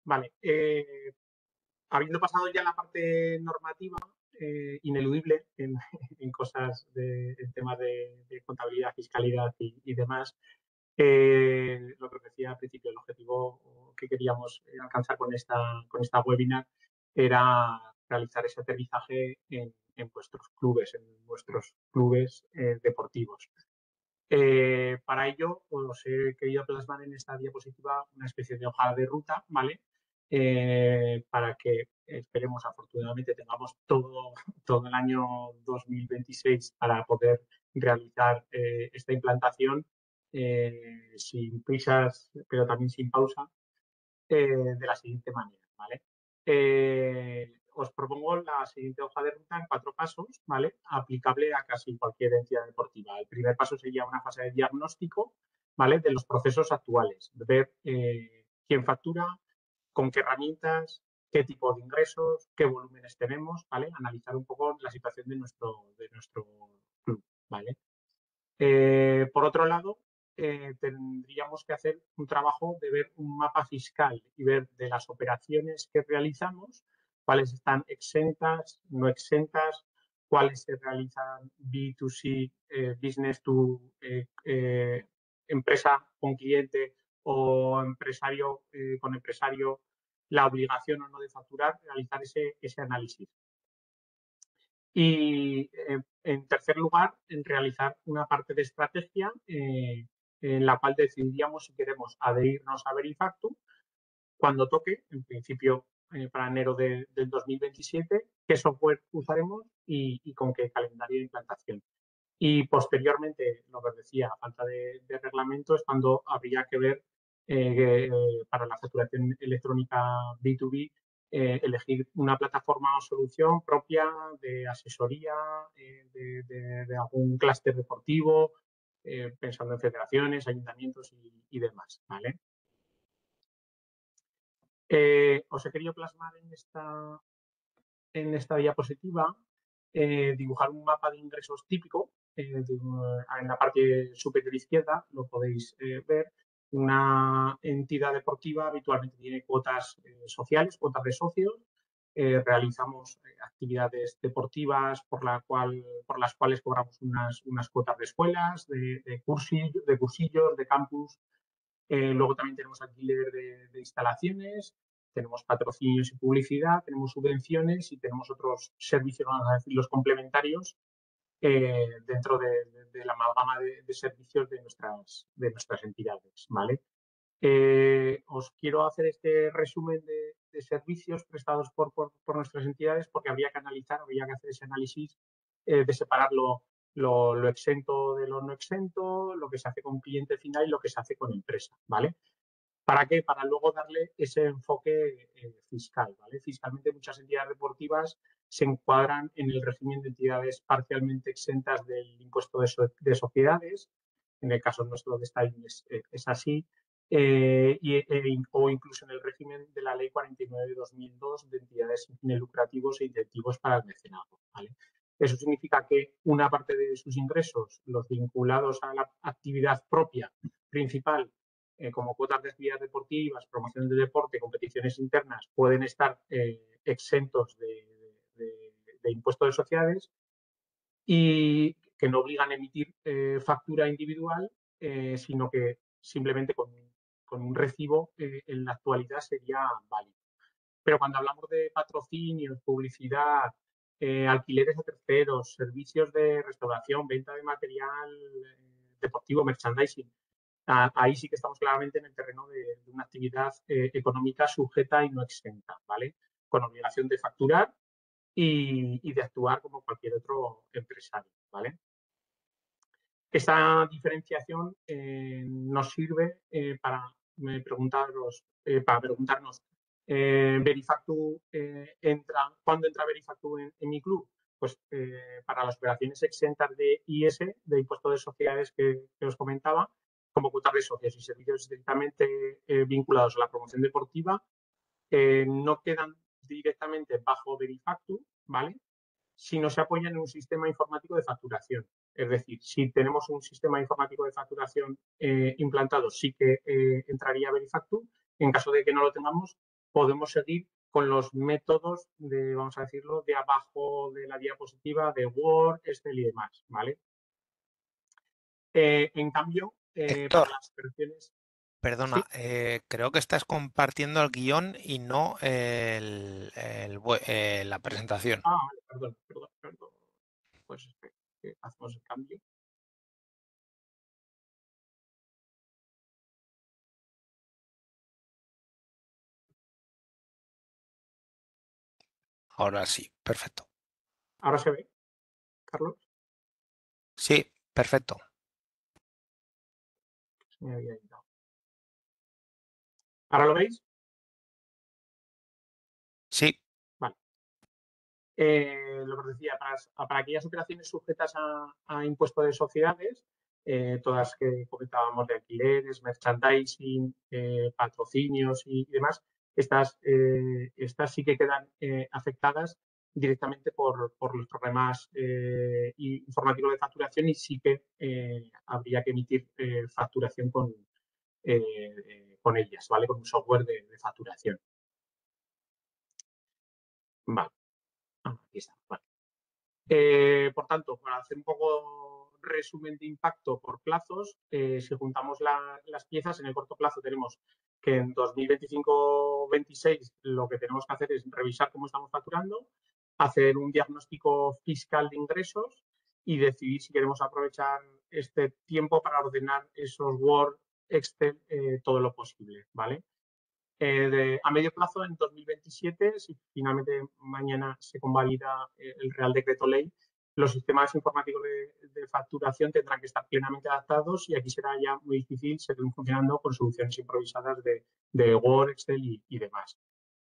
[SPEAKER 4] Vale. Habiendo pasado ya la parte normativa, ineludible en cosas en temas de contabilidad, fiscalidad y demás, lo que os decía al principio, el objetivo que queríamos alcanzar con esta webinar era realizar ese aterrizaje en vuestros clubes, deportivos. Para ello, os he querido plasmar en esta diapositiva una especie de hoja de ruta, ¿vale? Para que esperemos, afortunadamente, tengamos todo el año 2026 para poder realizar esta implantación sin prisas, pero también sin pausa, de la siguiente manera, ¿vale? Os propongo la siguiente hoja de ruta en 4 pasos, ¿vale? Aplicable a casi cualquier entidad deportiva. El primer paso sería una fase de diagnóstico, ¿vale? De los procesos actuales, ver quién factura, con qué herramientas, qué tipo de ingresos, qué volúmenes tenemos, ¿vale? Analizar un poco la situación de nuestro club, ¿vale? Por otro lado, tendríamos que hacer un trabajo de ver un mapa fiscal y ver de las operaciones que realizamos, cuáles están exentas, no exentas, cuáles se realizan B2C, business to empresa con cliente o empresario con empresario, la obligación o no de facturar, realizar ese análisis. Y en tercer lugar, en realizar una parte de estrategia en la cual decidiríamos si queremos adherirnos a Verifactu cuando toque, en principio para enero del 2027, qué software usaremos y con qué calendario de implantación. Y posteriormente, lo que os decía, a falta de reglamento, es cuando habría que ver para la facturación electrónica B2B, elegir una plataforma o solución propia de asesoría de algún clúster deportivo, pensando en federaciones, ayuntamientos y demás, ¿vale? Os he querido plasmar en esta diapositiva, dibujar un mapa de ingresos típico. En la parte superior izquierda lo podéis ver. Una entidad deportiva habitualmente tiene cuotas sociales, cuotas de socios. Realizamos actividades deportivas por las cuales cobramos unas cuotas de escuelas, de cursillos, de campus. Luego también tenemos alquiler de instalaciones, tenemos patrocinios y publicidad, tenemos subvenciones y tenemos otros servicios, vamos a decir, los complementarios dentro de la amalgama de servicios de nuestras entidades, ¿vale? Os quiero hacer este resumen de servicios prestados por nuestras entidades porque habría que hacer ese análisis de separar lo exento de lo no exento, lo que se hace con cliente final y lo que se hace con empresa, ¿vale? ¿Para qué? Para luego darle ese enfoque fiscal, ¿vale? Fiscalmente muchas entidades deportivas se encuadran en el régimen de entidades parcialmente exentas del impuesto de sociedades. En el caso nuestro de Stein es así. O incluso en el régimen de la Ley 49 de 2002 de entidades sin fines lucrativos e incentivos para el mecenazgo, ¿vale? Eso significa que una parte de sus ingresos, los vinculados a la actividad propia principal, como cuotas de actividades deportivas, promoción del deporte, competiciones internas, pueden estar exentos de impuestos de sociedades y que no obligan a emitir factura individual, sino que simplemente con un recibo en la actualidad sería válido. Pero cuando hablamos de patrocinios, publicidad, alquileres a terceros, servicios de restauración, venta de material deportivo, merchandising, ahí sí que estamos claramente en el terreno de una actividad económica sujeta y no exenta, ¿vale? Con obligación de facturar y de actuar como cualquier otro empresario, ¿vale? Esta diferenciación nos sirve para preguntarnos, ¿Verifactu cuándo entra Verifactu en mi club? Pues para las operaciones exentas de IS, de impuesto de sociedades que os comentaba, como cuotas de socios y servicios estrictamente vinculados a la promoción deportiva, no quedan directamente bajo Verifactu, ¿vale? Si no se apoyan en un sistema informático de facturación. Es decir, si tenemos un sistema informático de facturación implantado, sí que entraría Verifactu. En caso de que no lo tengamos, podemos seguir con los métodos de, vamos a decirlo, de abajo de la diapositiva, de Word, Excel y demás, ¿vale? En cambio,
[SPEAKER 3] Héctor,
[SPEAKER 4] para las operaciones...
[SPEAKER 3] perdona,
[SPEAKER 4] Sí.
[SPEAKER 3] creo que estás compartiendo el guión y no la presentación.
[SPEAKER 4] Vale, perdón. Pues hacemos el cambio.
[SPEAKER 3] Ahora sí, perfecto.
[SPEAKER 4] ¿Ahora se ve, Carlos?
[SPEAKER 3] Sí, perfecto.
[SPEAKER 4] Se me había ido. ¿Ahora lo veis?
[SPEAKER 3] Sí.
[SPEAKER 4] Vale. Lo que os decía, para aquellas operaciones sujetas a impuesto de sociedades, todas que comentábamos de alquileres, merchandising, patrocinios y demás, estas sí que quedan afectadas directamente por los problemas informáticos de facturación y sí que habría que emitir facturación con ellas, ¿vale? Con un software de facturación. Vale. Aquí está. Vale. Por tanto, para hacer un poco resumen de impacto por plazos, si juntamos las piezas, en el corto plazo tenemos que en 2025-26 lo que tenemos que hacer es revisar cómo estamos facturando, hacer un diagnóstico fiscal de ingresos y decidir si queremos aprovechar este tiempo para ordenar esos Word, Excel, todo lo posible, ¿vale? A medio plazo, en 2027, si finalmente mañana se convalida el Real Decreto Ley, los sistemas informáticos de facturación tendrán que estar plenamente adaptados y aquí será ya muy difícil seguir funcionando con soluciones improvisadas de Word, Excel y demás.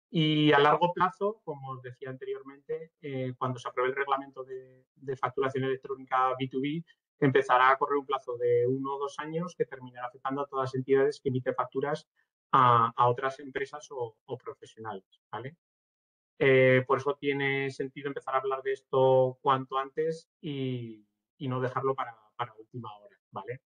[SPEAKER 4] Y a largo plazo, como os decía anteriormente, cuando se apruebe el reglamento de facturación electrónica B2B, empezará a correr un plazo de 1 o 2 años que terminará afectando a todas las entidades que emiten facturas a otras empresas o profesionales, ¿vale? Por eso tiene sentido empezar a hablar de esto cuanto antes y no dejarlo para última hora, ¿vale?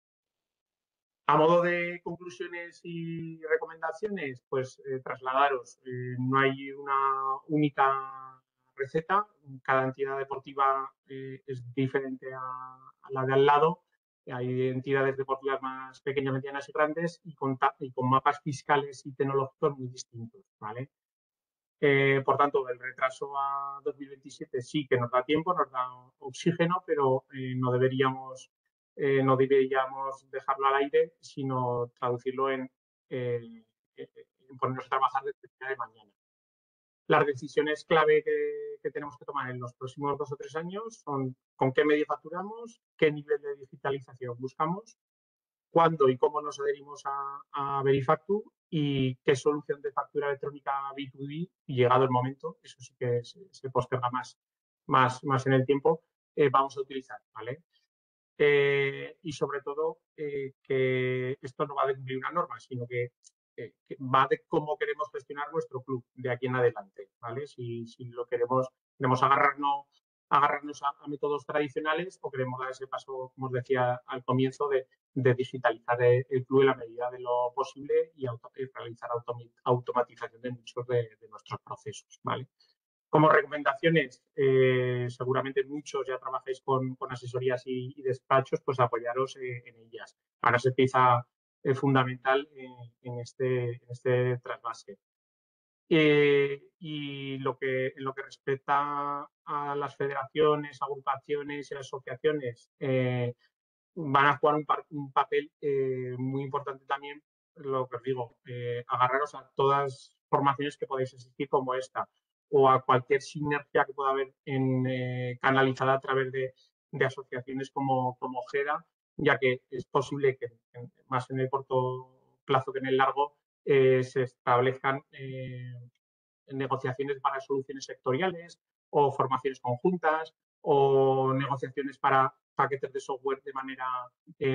[SPEAKER 4] A modo de conclusiones y recomendaciones, pues trasladaros, no hay una única receta, cada entidad deportiva es diferente a la de al lado, hay entidades deportivas más pequeñas, medianas y grandes y con mapas fiscales y tecnológicos muy distintos, ¿vale? Por tanto, el retraso a 2027 sí que nos da tiempo, nos da oxígeno, pero no deberíamos dejarlo al aire, sino traducirlo en ponernos a trabajar desde el día de mañana. Las decisiones clave que tenemos que tomar en los próximos 2 o 3 años son con qué medio facturamos, qué nivel de digitalización buscamos, cuándo y cómo nos adherimos a Verifactu y qué solución de factura electrónica B2B, llegado el momento, eso sí que se posterga más en el tiempo, vamos a utilizar, ¿vale? Y sobre todo que esto no va de cumplir una norma, sino que va de cómo queremos gestionar nuestro club de aquí en adelante, ¿vale? Si lo queremos agarrarnos a métodos tradicionales o queremos dar ese paso, como os decía al comienzo, de digitalizar el club en la medida de lo posible y realizar automatización de muchos de nuestros procesos, ¿vale? Como recomendaciones, seguramente muchos ya trabajáis con asesorías y despachos, pues apoyaros en ellas. Ahora se pieza fundamental en este trasvase. Y en lo que respecta a las federaciones, agrupaciones y asociaciones, van a jugar un papel muy importante también, lo que os digo, agarraros a todas formaciones que podáis asistir como esta o a cualquier sinergia que pueda haber canalizada a través de asociaciones como GEDA, ya que es posible que más en el corto plazo que en el largo se establezcan negociaciones para soluciones sectoriales o formaciones conjuntas o negociaciones para paquetes de software de manera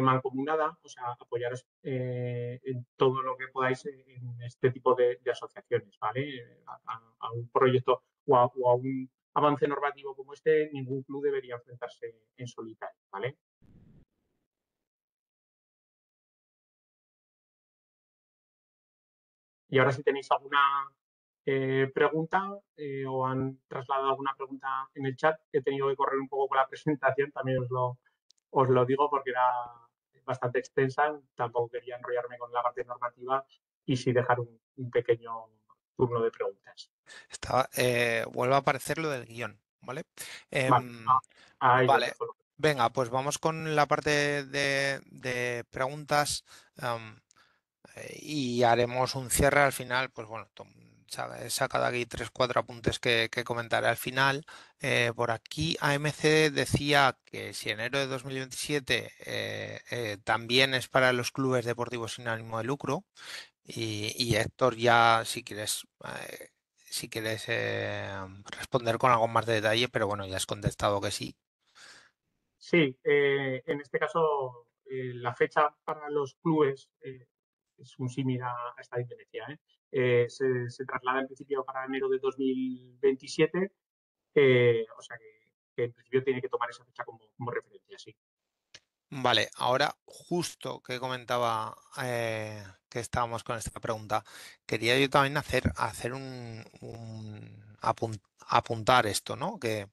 [SPEAKER 4] mancomunada, o sea, apoyaros en todo lo que podáis en este tipo de asociaciones, ¿vale? A un proyecto o a un avance normativo como este, ningún club debería enfrentarse en solitario, ¿vale? Y ahora si tenéis alguna pregunta o han trasladado alguna pregunta en el chat, he tenido que correr un poco con la presentación, también os lo digo porque era bastante extensa, tampoco quería enrollarme con la parte normativa y sí dejar un pequeño turno de preguntas.
[SPEAKER 3] Vuelve a aparecer lo del guión, ¿vale?
[SPEAKER 4] Vale.
[SPEAKER 3] Venga, pues vamos con la parte de preguntas y haremos un cierre al final, pues bueno, he sacado aquí 3-4 apuntes que comentaré al final. Por aquí AMC decía que si enero de 2027 también es para los clubes deportivos sin ánimo de lucro y Héctor ya si quieres responder con algo más de detalle, pero bueno, ya has contestado que sí.
[SPEAKER 4] Sí, en este caso la fecha para los clubes es un símil a esta diferencia. Se traslada en principio para enero de 2027, o sea que en principio tiene que tomar esa fecha como referencia, sí.
[SPEAKER 3] Vale, ahora justo que comentaba que estábamos con esta pregunta, quería yo también hacer apuntar esto, ¿no? Que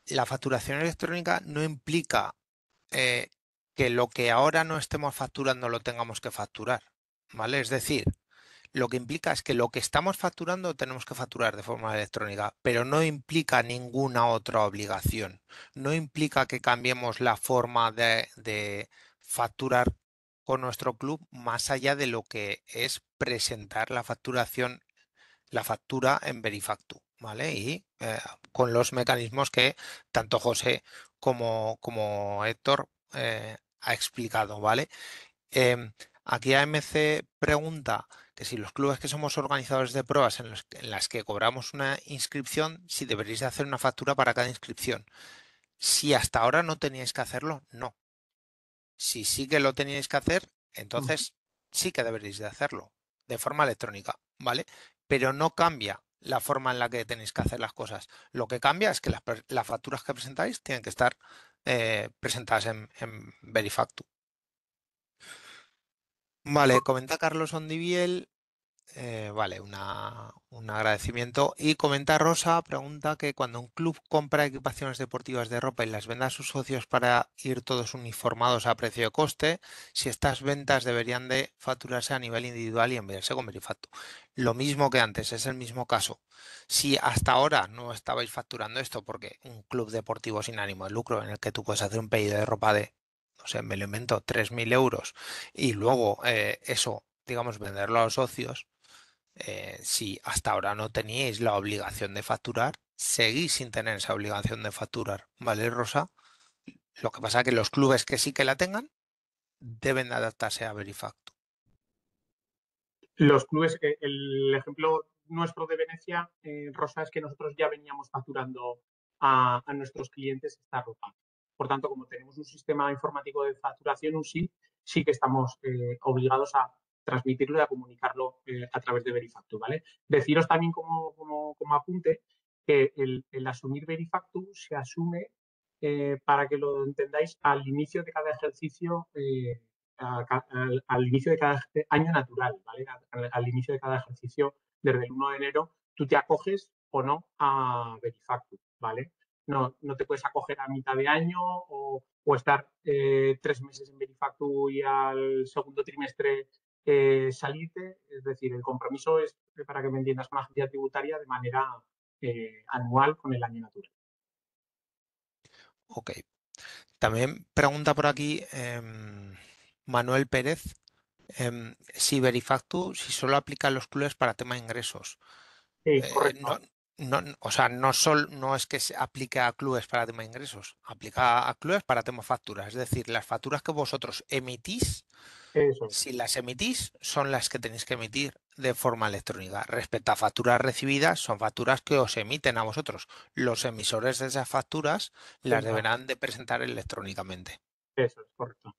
[SPEAKER 3] la facturación electrónica no implica que lo que ahora no estemos facturando lo tengamos que facturar, ¿vale? Es decir, lo que implica es que lo que estamos facturando tenemos que facturar de forma electrónica, pero no implica ninguna otra obligación. No implica que cambiemos la forma de facturar con nuestro club más allá de lo que es presentar la factura en Verifactu, ¿vale? Y con los mecanismos que tanto José como Héctor ha explicado, ¿vale? Aquí AMC pregunta que si los clubes que somos organizadores de pruebas en las que cobramos una inscripción, si deberéis de hacer una factura para cada inscripción. Si hasta ahora no teníais que hacerlo, no. Si sí que lo teníais que hacer, entonces sí que deberéis de hacerlo de forma electrónica, ¿vale? Pero no cambia la forma en la que tenéis que hacer las cosas. Lo que cambia es que las facturas que presentáis tienen que estar presentadas en Verifactu. Vale, comenta Carlos Ondiviel. Vale, un agradecimiento. Y comenta Rosa, pregunta que cuando un club compra equipaciones deportivas de ropa y las vende a sus socios para ir todos uniformados a precio de coste, si estas ventas deberían de facturarse a nivel individual y enviarse con Verifactu. Lo mismo que antes, es el mismo caso. Si hasta ahora no estabais facturando esto porque un club deportivo sin ánimo de lucro en el que tú puedes hacer un pedido de ropa de, no sé, me lo invento, 3.000 euros y luego eso, digamos, venderlo a los socios, si hasta ahora no teníais la obligación de facturar, seguís sin tener esa obligación de facturar, ¿vale, Rosa? Lo que pasa es que los clubes que sí que la tengan deben de adaptarse a Verifactu.
[SPEAKER 4] Los clubes, el ejemplo nuestro de Venecia, Rosa, es que nosotros ya veníamos facturando a nuestros clientes esta ropa. Por tanto, como tenemos un sistema informático de facturación, un SIF, sí que estamos obligados a transmitirlo y a comunicarlo a través de Verifactu, ¿vale? Deciros también como apunte que el asumir Verifactu se asume, para que lo entendáis, al inicio de cada ejercicio, al inicio de cada año natural, ¿vale? Al inicio de cada ejercicio, desde el 1 de enero, tú te acoges o no a Verifactu, ¿vale? No te puedes acoger a mitad de año o estar 3 meses en Verifactu y al segundo trimestre salirte. Es decir, el compromiso es, para que me entiendas, con la agencia tributaria de manera anual con el año natural.
[SPEAKER 3] Ok. También pregunta por aquí Manuel Pérez si Verifactu, si solo aplica a los clubes para tema de ingresos.
[SPEAKER 4] Correcto.
[SPEAKER 3] O sea, no es que se aplique a clubes para tema de ingresos, aplica a clubes para tema facturas. Es decir, las facturas que vosotros emitís,
[SPEAKER 4] Eso es.
[SPEAKER 3] si las emitís, son las que tenéis que emitir de forma electrónica. Respecto a facturas recibidas, son facturas que os emiten a vosotros. Los emisores de esas facturas las deberán de presentar electrónicamente.
[SPEAKER 4] Eso es, correcto.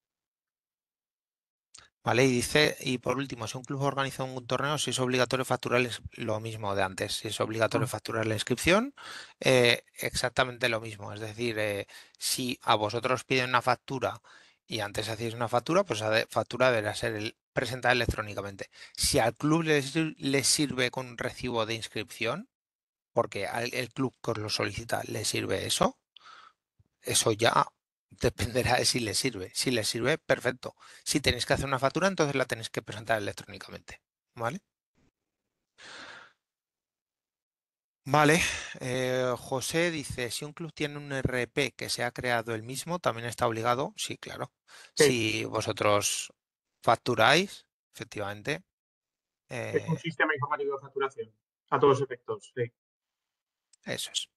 [SPEAKER 3] Vale, y dice, y por último, si un club organiza un torneo, si es obligatorio facturar lo mismo de antes, si es obligatorio facturar la inscripción, exactamente lo mismo. Es decir, si a vosotros piden una factura y antes hacéis una factura, pues esa factura deberá ser presentada electrónicamente. Si al club le sirve con un recibo de inscripción, porque el club que os lo solicita le sirve eso ya dependerá de si le sirve. Si le sirve, perfecto. Si tenéis que hacer una factura, entonces la tenéis que presentar electrónicamente. ¿Vale? Vale. José dice, si un club tiene un RP que se ha creado el mismo, ¿también está obligado? Sí, claro. Si vosotros facturáis, efectivamente.
[SPEAKER 4] Es un sistema informático de facturación, a todos efectos, sí.
[SPEAKER 3] Eso es.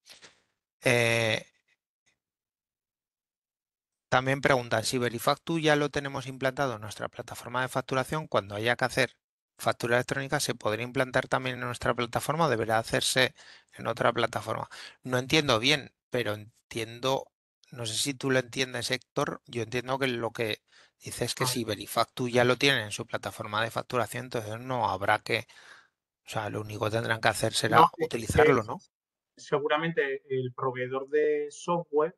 [SPEAKER 3] También preguntan si Verifactu ya lo tenemos implantado en nuestra plataforma de facturación. Cuando haya que hacer factura electrónica, ¿se podría implantar también en nuestra plataforma o deberá hacerse en otra plataforma? No entiendo bien, pero entiendo, no sé si tú lo entiendes, Héctor. Yo entiendo que lo que dice es que si Verifactu ya lo tiene en su plataforma de facturación, entonces no habrá que, o sea, lo único que tendrán que hacer será
[SPEAKER 4] No,
[SPEAKER 3] utilizarlo, ¿no?
[SPEAKER 4] seguramente el proveedor de software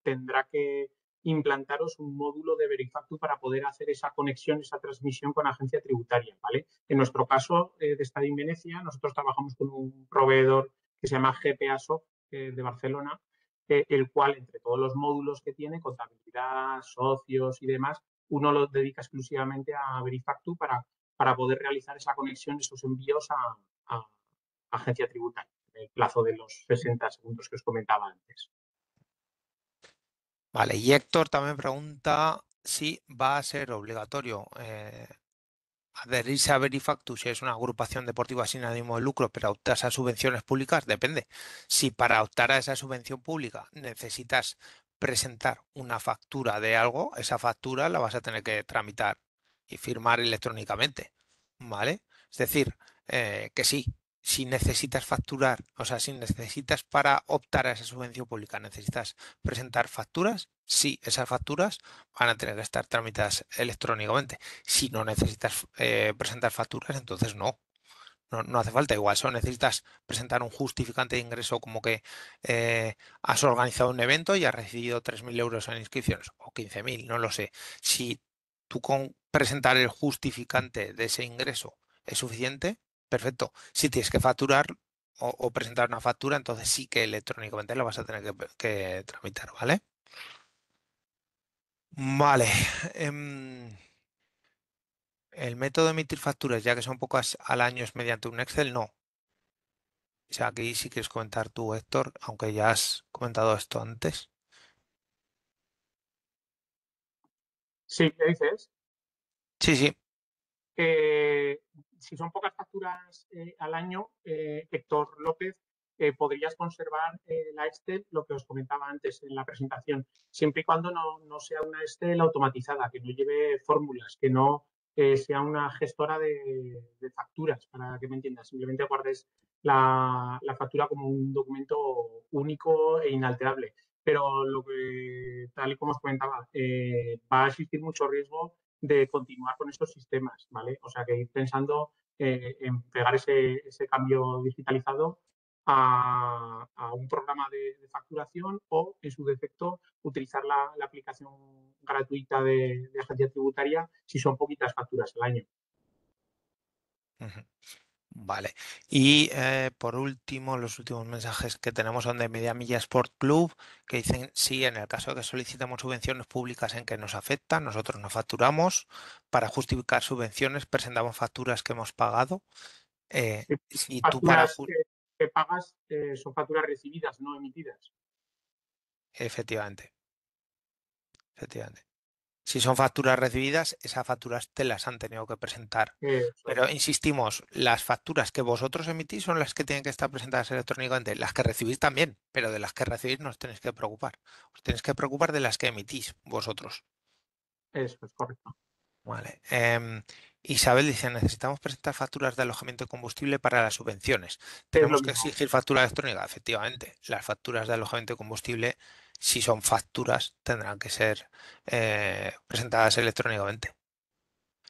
[SPEAKER 4] tendrá que implantaros un módulo de Verifactu para poder hacer esa conexión, esa transmisión con agencia tributaria, ¿vale? En nuestro caso de Estado en Venecia, nosotros trabajamos con un proveedor que se llama GPA Soft de Barcelona, el cual, entre todos los módulos que tiene, contabilidad, socios y demás, uno lo dedica exclusivamente a Verifactu para poder realizar esa conexión, esos envíos a agencia tributaria, en el plazo de los 60 segundos que os comentaba antes.
[SPEAKER 3] Vale, y Héctor también pregunta si va a ser obligatorio adherirse a Verifactu si es una agrupación deportiva sin ánimo de lucro, pero optas a subvenciones públicas, depende. Si para optar a esa subvención pública necesitas presentar una factura de algo, esa factura la vas a tener que tramitar y firmar electrónicamente, ¿vale? Es decir, que sí, si necesitas facturar, o sea, si necesitas para optar a esa subvención pública, necesitas presentar facturas, sí, esas facturas van a tener que estar tramitadas electrónicamente. Si no necesitas presentar facturas, entonces no hace falta. Igual solo necesitas presentar un justificante de ingreso como que has organizado un evento y has recibido 3.000 euros en inscripciones o 15.000, no lo sé. Si tú con presentar el justificante de ese ingreso es suficiente, perfecto. Si tienes que facturar o presentar una factura, entonces sí que electrónicamente lo vas a tener que tramitar, ¿vale? Vale. El método de emitir facturas, ya que son pocas al año, es mediante un Excel, no. O sea, aquí sí quieres comentar tú, Héctor, aunque ya has comentado esto antes.
[SPEAKER 4] Sí, ¿qué dices?
[SPEAKER 3] Sí, sí,
[SPEAKER 4] Eh, si son pocas facturas al año, Héctor López, podrías conservar la Excel, lo que os comentaba antes en la presentación, siempre y cuando no sea una Excel automatizada, que no lleve fórmulas, que no sea una gestora de facturas, para que me entiendas. Simplemente guardes la factura como un documento único e inalterable. Pero lo que, tal y como os comentaba, va a existir mucho riesgo de continuar con estos sistemas, ¿vale? O sea, que ir pensando en pegar ese cambio digitalizado a un programa de facturación o, en su defecto, utilizar la aplicación gratuita de agencia tributaria si son poquitas facturas al año.
[SPEAKER 3] ujú, vale. Y por último, los últimos mensajes que tenemos son de Media Milla Sport Club, que dicen, sí, en el caso de que solicitemos subvenciones públicas en que nos afectan, nosotros no facturamos. Para justificar subvenciones, presentamos facturas que hemos pagado. Si tú para...
[SPEAKER 4] Facturas que pagas son facturas recibidas, no emitidas.
[SPEAKER 3] Efectivamente, efectivamente. Si son facturas recibidas, esas facturas te las han tenido que presentar.
[SPEAKER 4] Eso
[SPEAKER 3] Pero
[SPEAKER 4] es.
[SPEAKER 3] insistimos, las facturas que vosotros emitís son las que tienen que estar presentadas electrónicamente. Las que recibís también, pero de las que recibís no os tenéis que preocupar. Os tenéis que preocupar de las que emitís vosotros.
[SPEAKER 4] Eso es correcto.
[SPEAKER 3] Vale. Isabel dice, necesitamos presentar facturas de alojamiento y combustible para las subvenciones.
[SPEAKER 4] Es lo
[SPEAKER 3] ¿Tenemos que
[SPEAKER 4] mismo.
[SPEAKER 3] exigir factura electrónica? Efectivamente, las facturas de alojamiento y combustible, si son facturas, tendrán que ser presentadas electrónicamente.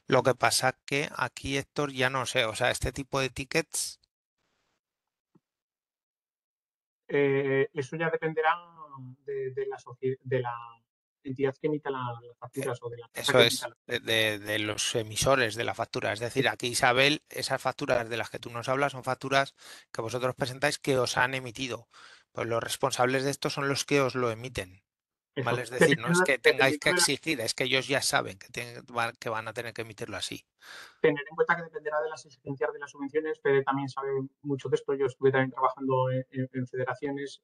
[SPEAKER 3] Lo que pasa que aquí, Héctor, ya no sé, o sea, este tipo de tickets,
[SPEAKER 4] Eso ya dependerá de la entidad que emita las
[SPEAKER 3] eh,
[SPEAKER 4] facturas o de la empresa
[SPEAKER 3] eso
[SPEAKER 4] que emita
[SPEAKER 3] es
[SPEAKER 4] las
[SPEAKER 3] de los emisores de la factura. Es decir, aquí, Isabel, esas facturas de las que tú nos hablas son facturas que vosotros presentáis que os han emitido. Pues los responsables de esto son los que os lo emiten. ¿Vale?
[SPEAKER 4] Eso.
[SPEAKER 3] Es decir, no es
[SPEAKER 4] Dependiendo,
[SPEAKER 3] que tengáis
[SPEAKER 4] dependiendo
[SPEAKER 3] que
[SPEAKER 4] de la-
[SPEAKER 3] exigir, es que ellos ya saben que van a tener que emitirlo así.
[SPEAKER 4] Tener en cuenta que dependerá de las exigencias de las subvenciones. Fede también sabe mucho de esto. Yo estuve también trabajando en federaciones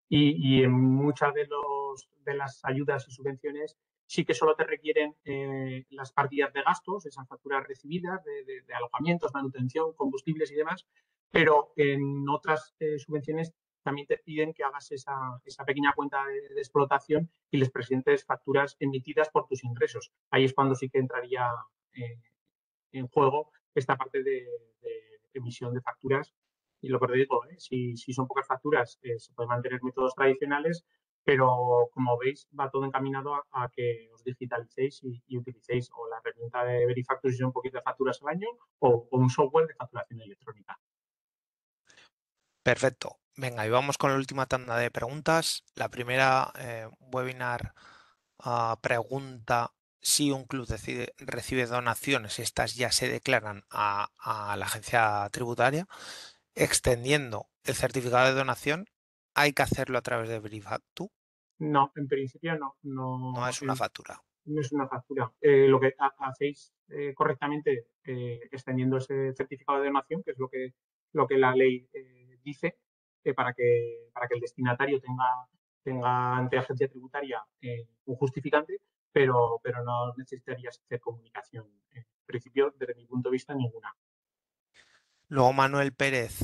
[SPEAKER 4] y en muchas de las ayudas y subvenciones sí que solo te requieren las partidas de gastos, esas facturas recibidas de alojamientos, manutención, combustibles y demás, pero en otras subvenciones también te piden que hagas esa pequeña cuenta de explotación y les presentes facturas emitidas por tus ingresos. Ahí es cuando sí que entraría eh, en juego esta parte de emisión de facturas. Y lo que te digo, si son pocas facturas, se pueden mantener métodos tradicionales, pero como veis, va todo encaminado a que os digitalicéis y utilicéis o la herramienta de Verifactus si son poquitas facturas al año o un software de facturación electrónica.
[SPEAKER 3] Perfecto. Venga, y vamos con la última tanda de preguntas. La primera webinar pregunta si un club recibe donaciones, estas ya se declaran a la agencia tributaria. Extendiendo el certificado de donación, hay que hacerlo a través de Verifactu,
[SPEAKER 4] No, en principio no,
[SPEAKER 3] no es una factura.
[SPEAKER 4] no es una factura. Lo que hacéis correctamente extendiendo ese certificado de donación, que es lo que la ley dice, para que el destinatario tenga ante agencia tributaria un justificante, pero no necesitarías hacer comunicación. En principio, desde mi punto de vista, ninguna.
[SPEAKER 3] Luego Manuel Pérez,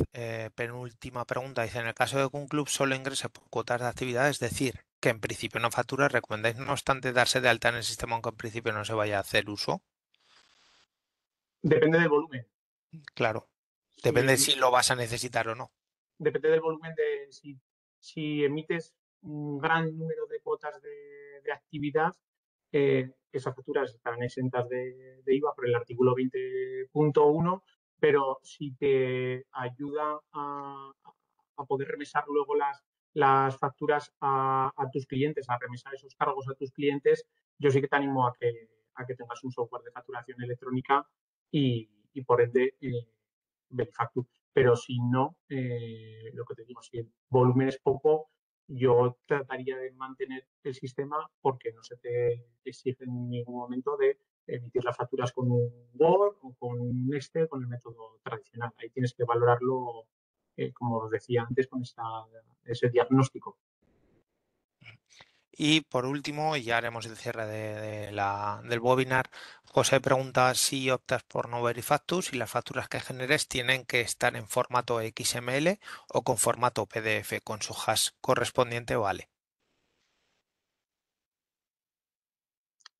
[SPEAKER 3] penúltima pregunta, dice, en el caso de que un club solo ingrese por cuotas de actividad, es decir, que en principio no factura, ¿recomendáis no obstante darse de alta en el sistema aunque en principio no se vaya a hacer uso?
[SPEAKER 4] Depende del volumen.
[SPEAKER 3] Claro. Depende si lo vas a necesitar o no.
[SPEAKER 4] Depende del volumen de si emites un gran número de cuotas de actividad, esas facturas estarán exentas de IVA por el artículo 20.1, pero si te ayuda a poder remesar luego las facturas a tus clientes, a remesar esos cargos a tus clientes, yo sí que te animo a que tengas un software de facturación electrónica y por ende, Benefactor. Pero si no, lo que te digo, si el volumen es poco, yo trataría de mantener el sistema porque no se te exige en ningún momento de emitir las facturas con un Word o con un Excel, con el método tradicional. Ahí tienes que valorarlo, como os decía antes, con ese diagnóstico.
[SPEAKER 3] Y por último, y ya haremos el cierre del webinar, José pregunta si optas por no Verifactus y las facturas que generes tienen que estar en formato XML o con formato PDF con su hash correspondiente, vale.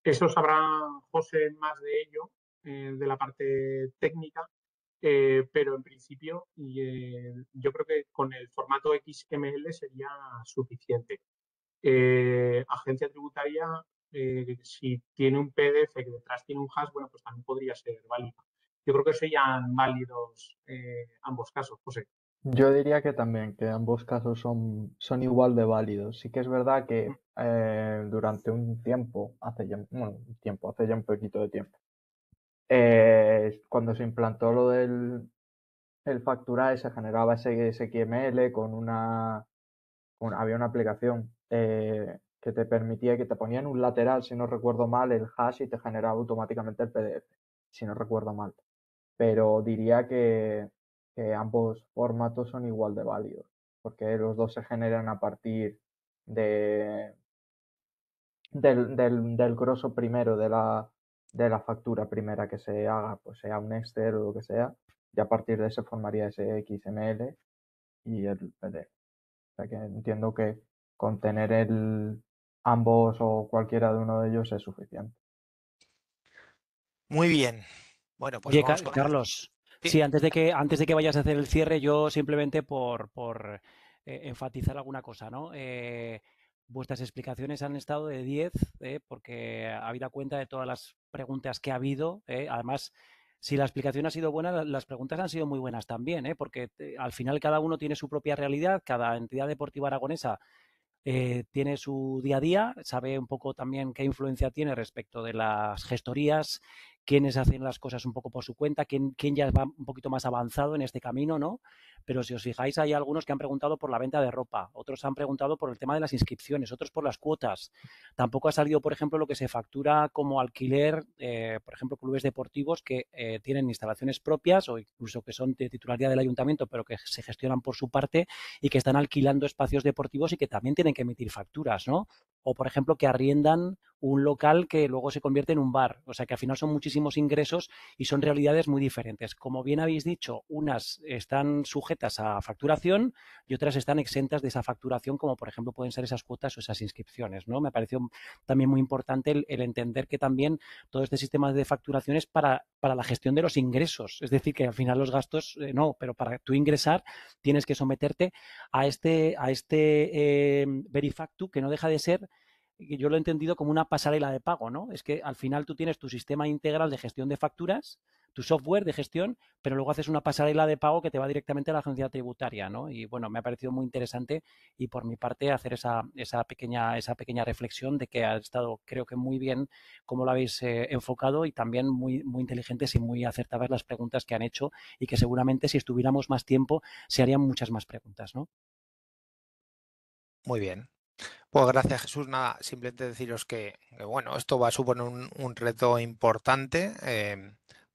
[SPEAKER 4] Eso sabrá José más de ello, de la parte técnica, pero en principio yo creo que con el formato XML sería suficiente. Agencia tributaria, si tiene un PDF que detrás tiene un hash, bueno, pues también podría ser válido. Yo creo que serían válidos ambos casos, José.
[SPEAKER 5] Yo diría que también, que ambos casos son igual de válidos. Sí que es verdad que durante un tiempo, hace ya un poquito de tiempo, cuando se implantó lo del el facturar, se generaba ese XML había una aplicación que te permitía, que te ponía en un lateral, si no recuerdo mal, el hash y te generaba automáticamente el PDF, si no recuerdo mal. Pero diría que ambos formatos son igual de válidos, porque los dos se generan a partir de, del grosso primero de la factura primera que se haga, pues sea un Excel o lo que sea, y a partir de ese formaría ese XML y el PDF. O sea que entiendo que con tener ambos o cualquiera de uno de ellos es suficiente.
[SPEAKER 3] Muy bien. Bueno, pues
[SPEAKER 1] Oye,
[SPEAKER 3] vamos con...
[SPEAKER 1] Carlos,
[SPEAKER 3] Sí.
[SPEAKER 1] sí, antes de que vayas a hacer el cierre, yo simplemente por enfatizar alguna cosa, ¿no? Vuestras explicaciones han estado de 10, porque habida cuenta de todas las preguntas que ha habido. Además, si la explicación ha sido buena, las preguntas han sido muy buenas también, porque al final cada uno tiene su propia realidad, cada entidad deportiva aragonesa tiene su día a día, sabe un poco también qué influencia tiene respecto de las gestorías, quiénes hacen las cosas un poco por su cuenta, quién ya va un poquito más avanzado en este camino, ¿no? Pero si os fijáis, hay algunos que han preguntado por la venta de ropa, otros han preguntado por el tema de las inscripciones, otros por las cuotas. Tampoco ha salido, por ejemplo, lo que se factura como alquiler, por ejemplo, clubes deportivos que tienen instalaciones propias o incluso que son de titularidad del ayuntamiento, pero que se gestionan por su parte y que están alquilando espacios deportivos y que también tienen que emitir facturas, ¿no? O, por ejemplo, que arriendan un local que luego se convierte en un bar. O sea, que al final son muchísimos ingresos y son realidades muy diferentes. Como bien habéis dicho, unas están sujetas a facturación y otras están exentas de esa facturación, como por ejemplo pueden ser esas cuotas o esas inscripciones, ¿no? Me pareció también muy importante el entender que también todo este sistema de facturación es para la gestión de los ingresos. Es decir, que al final los gastos, no, pero para tú ingresar tienes que someterte a este Verifactu, que no deja de ser, yo lo he entendido como una pasarela de pago, ¿no? Es que al final tú tienes tu sistema integral de gestión de facturas, tu software de gestión, pero luego haces una pasarela de pago que te va directamente a la agencia tributaria, ¿no? Y bueno, me ha parecido muy interesante y por mi parte hacer esa pequeña reflexión de que ha estado, creo que muy bien cómo lo habéis enfocado y también muy, muy inteligentes y muy acertadas las preguntas que han hecho y que seguramente si estuviéramos más tiempo se harían muchas más preguntas, ¿no?
[SPEAKER 3] Muy bien. Pues gracias, Jesús. Nada, simplemente deciros bueno, esto va a suponer un reto importante.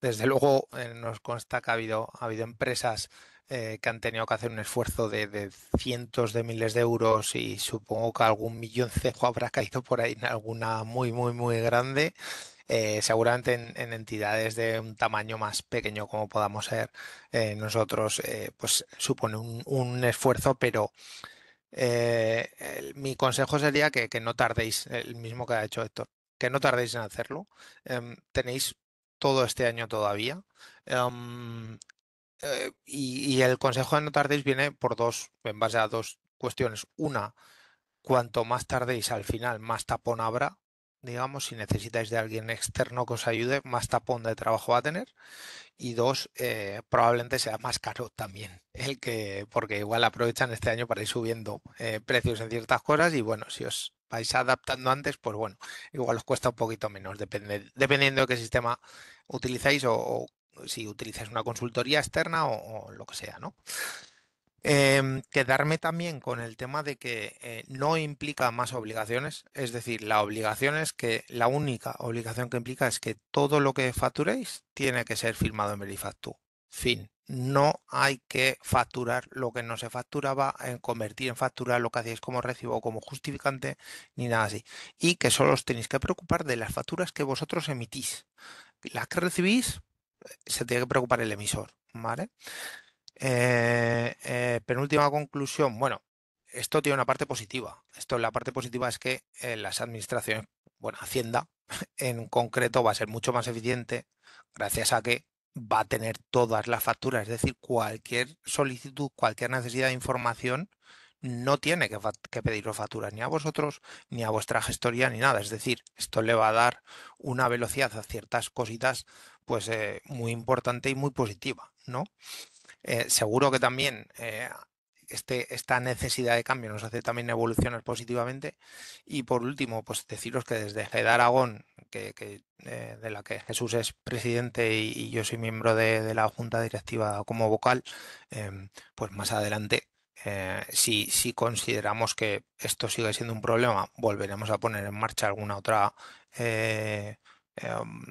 [SPEAKER 3] Desde luego, nos consta que ha habido empresas que han tenido que hacer un esfuerzo de cientos de miles de euros y supongo que algún milloncejo habrá caído por ahí en alguna muy, muy, muy grande. Seguramente en entidades de un tamaño más pequeño como podamos ser nosotros, pues supone un esfuerzo, pero mi consejo sería que no tardéis, el mismo que ha hecho Héctor, que no tardéis en hacerlo. Tenéis todo este año todavía. Em, y el consejo de no tardéis viene en base a dos cuestiones. Una, cuanto más tardéis al final, más tapón habrá. Digamos, si necesitáis de alguien externo que os ayude, más tapón de trabajo va a tener. Y dos, probablemente sea más caro también, porque igual aprovechan este año para ir subiendo precios en ciertas cosas y bueno, si os vais adaptando antes, pues bueno, igual os cuesta un poquito menos, dependiendo de qué sistema utilizáis o si utilizáis una consultoría externa o lo que sea, ¿no? Quedarme también con el tema de que no implica más obligaciones, es decir, la única obligación que implica es que todo lo que facturéis tiene que ser firmado en Verifactu. Fin. No hay que facturar lo que no se facturaba, en convertir en factura lo que hacéis como recibo o como justificante, ni nada así. Y que solo os tenéis que preocupar de las facturas que vosotros emitís. Las que recibís, se tiene que preocupar el emisor, ¿vale? Penúltima conclusión, bueno, esto tiene una parte positiva. La parte positiva es que las administraciones, bueno, Hacienda en concreto va a ser mucho más eficiente gracias a que va a tener todas las facturas, es decir, cualquier solicitud, cualquier necesidad de información no tiene que pediros facturas ni a vosotros, ni a vuestra gestoría, ni nada. Es decir, esto le va a dar una velocidad a ciertas cositas, pues muy importante y muy positiva, ¿no? Seguro que también esta necesidad de cambio nos hace también evolucionar positivamente. Y por último, pues deciros que desde GEDA Aragón, de la que Jesús es presidente y yo soy miembro de la junta directiva como vocal, pues más adelante, si consideramos que esto sigue siendo un problema, volveremos a poner en marcha alguna otra eh, em,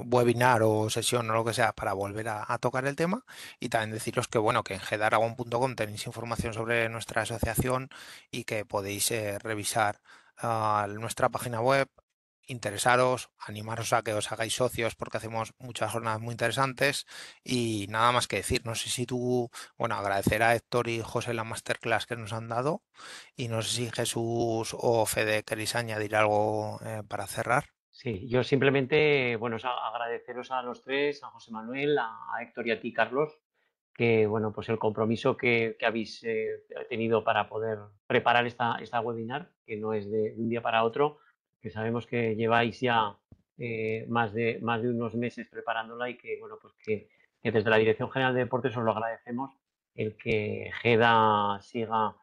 [SPEAKER 3] webinar o sesión o lo que sea para volver a tocar el tema. Y también deciros que bueno, que en gedaragón.com tenéis información sobre nuestra asociación y que podéis revisar nuestra página web, interesaros, animaros a que os hagáis socios porque hacemos muchas jornadas muy interesantes y nada más que decir. No sé si tú, bueno, agradecer a Héctor y José la masterclass que nos han dado y no sé si Jesús o Fede queréis añadir algo para cerrar.
[SPEAKER 2] Sí, yo simplemente, bueno, agradeceros a los tres, a José Manuel, a Héctor y a ti, Carlos, que, bueno, pues el compromiso que habéis tenido para poder preparar esta webinar, que no es de un día para otro, que sabemos que lleváis ya más de unos meses preparándola y que, bueno, pues que desde la Dirección General de Deportes os lo agradecemos el que GEDA siga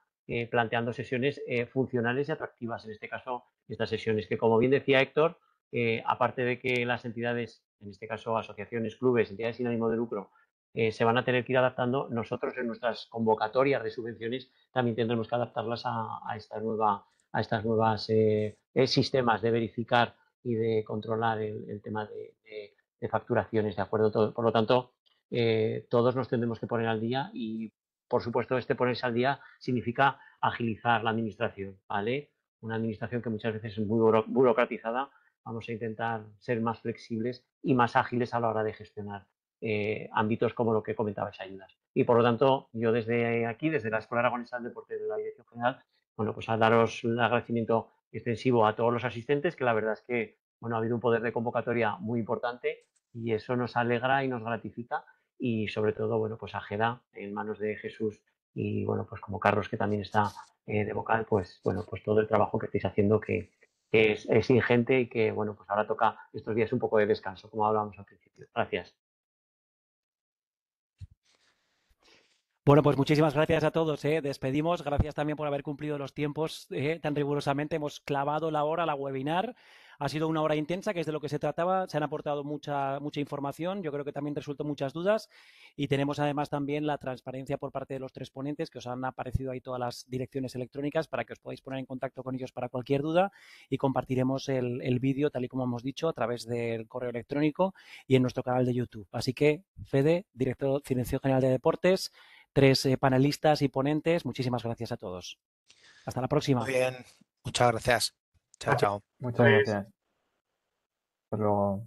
[SPEAKER 2] planteando sesiones funcionales y atractivas. En este caso, estas sesiones que, como bien decía Héctor, aparte de que las entidades, en este caso asociaciones, clubes, entidades sin ánimo de lucro, se van a tener que ir adaptando, nosotros en nuestras convocatorias de subvenciones también tendremos que adaptarlas a estas nuevas sistemas de verificar y de controlar el tema de facturaciones, ¿de acuerdo? Por lo tanto, todos nos tendremos que poner al día y, por supuesto, ponerse al día significa agilizar la administración, ¿vale? Una administración que muchas veces es muy burocratizada. Vamos a intentar ser más flexibles y más ágiles a la hora de gestionar ámbitos como lo que comentabais, ayudas. Y por lo tanto, yo desde aquí, desde la Escuela Aragonesa del Deporte de la Dirección General, bueno, pues a daros el agradecimiento extensivo a todos los asistentes, que la verdad es que, bueno, ha habido un poder de convocatoria muy importante y eso nos alegra y nos gratifica y sobre todo, bueno, pues a GEDA en manos de Jesús y, bueno, pues como Carlos, que también está de vocal, pues, bueno, pues todo el trabajo que estáis haciendo que es ingente y que, bueno, pues ahora toca estos días un poco de descanso, como hablábamos al principio. Gracias.
[SPEAKER 1] Bueno, pues muchísimas gracias a todos. Despedimos. Gracias también por haber cumplido los tiempos tan rigurosamente. Hemos clavado la hora, la webinar. Ha sido una hora intensa, que es de lo que se trataba. Se han aportado mucha información. Yo creo que también resultó muchas dudas. Y tenemos además también la transparencia por parte de los tres ponentes, que os han aparecido ahí todas las direcciones electrónicas para que os podáis poner en contacto con ellos para cualquier duda. Y compartiremos el vídeo, tal y como hemos dicho, a través del correo electrónico y en nuestro canal de YouTube. Así que, Fede, director de Dirección General de Deportes, tres panelistas y ponentes. Muchísimas gracias a todos. Hasta la próxima.
[SPEAKER 3] Muy bien, muchas gracias. Chao, chao.
[SPEAKER 5] Muchas gracias. Hasta luego.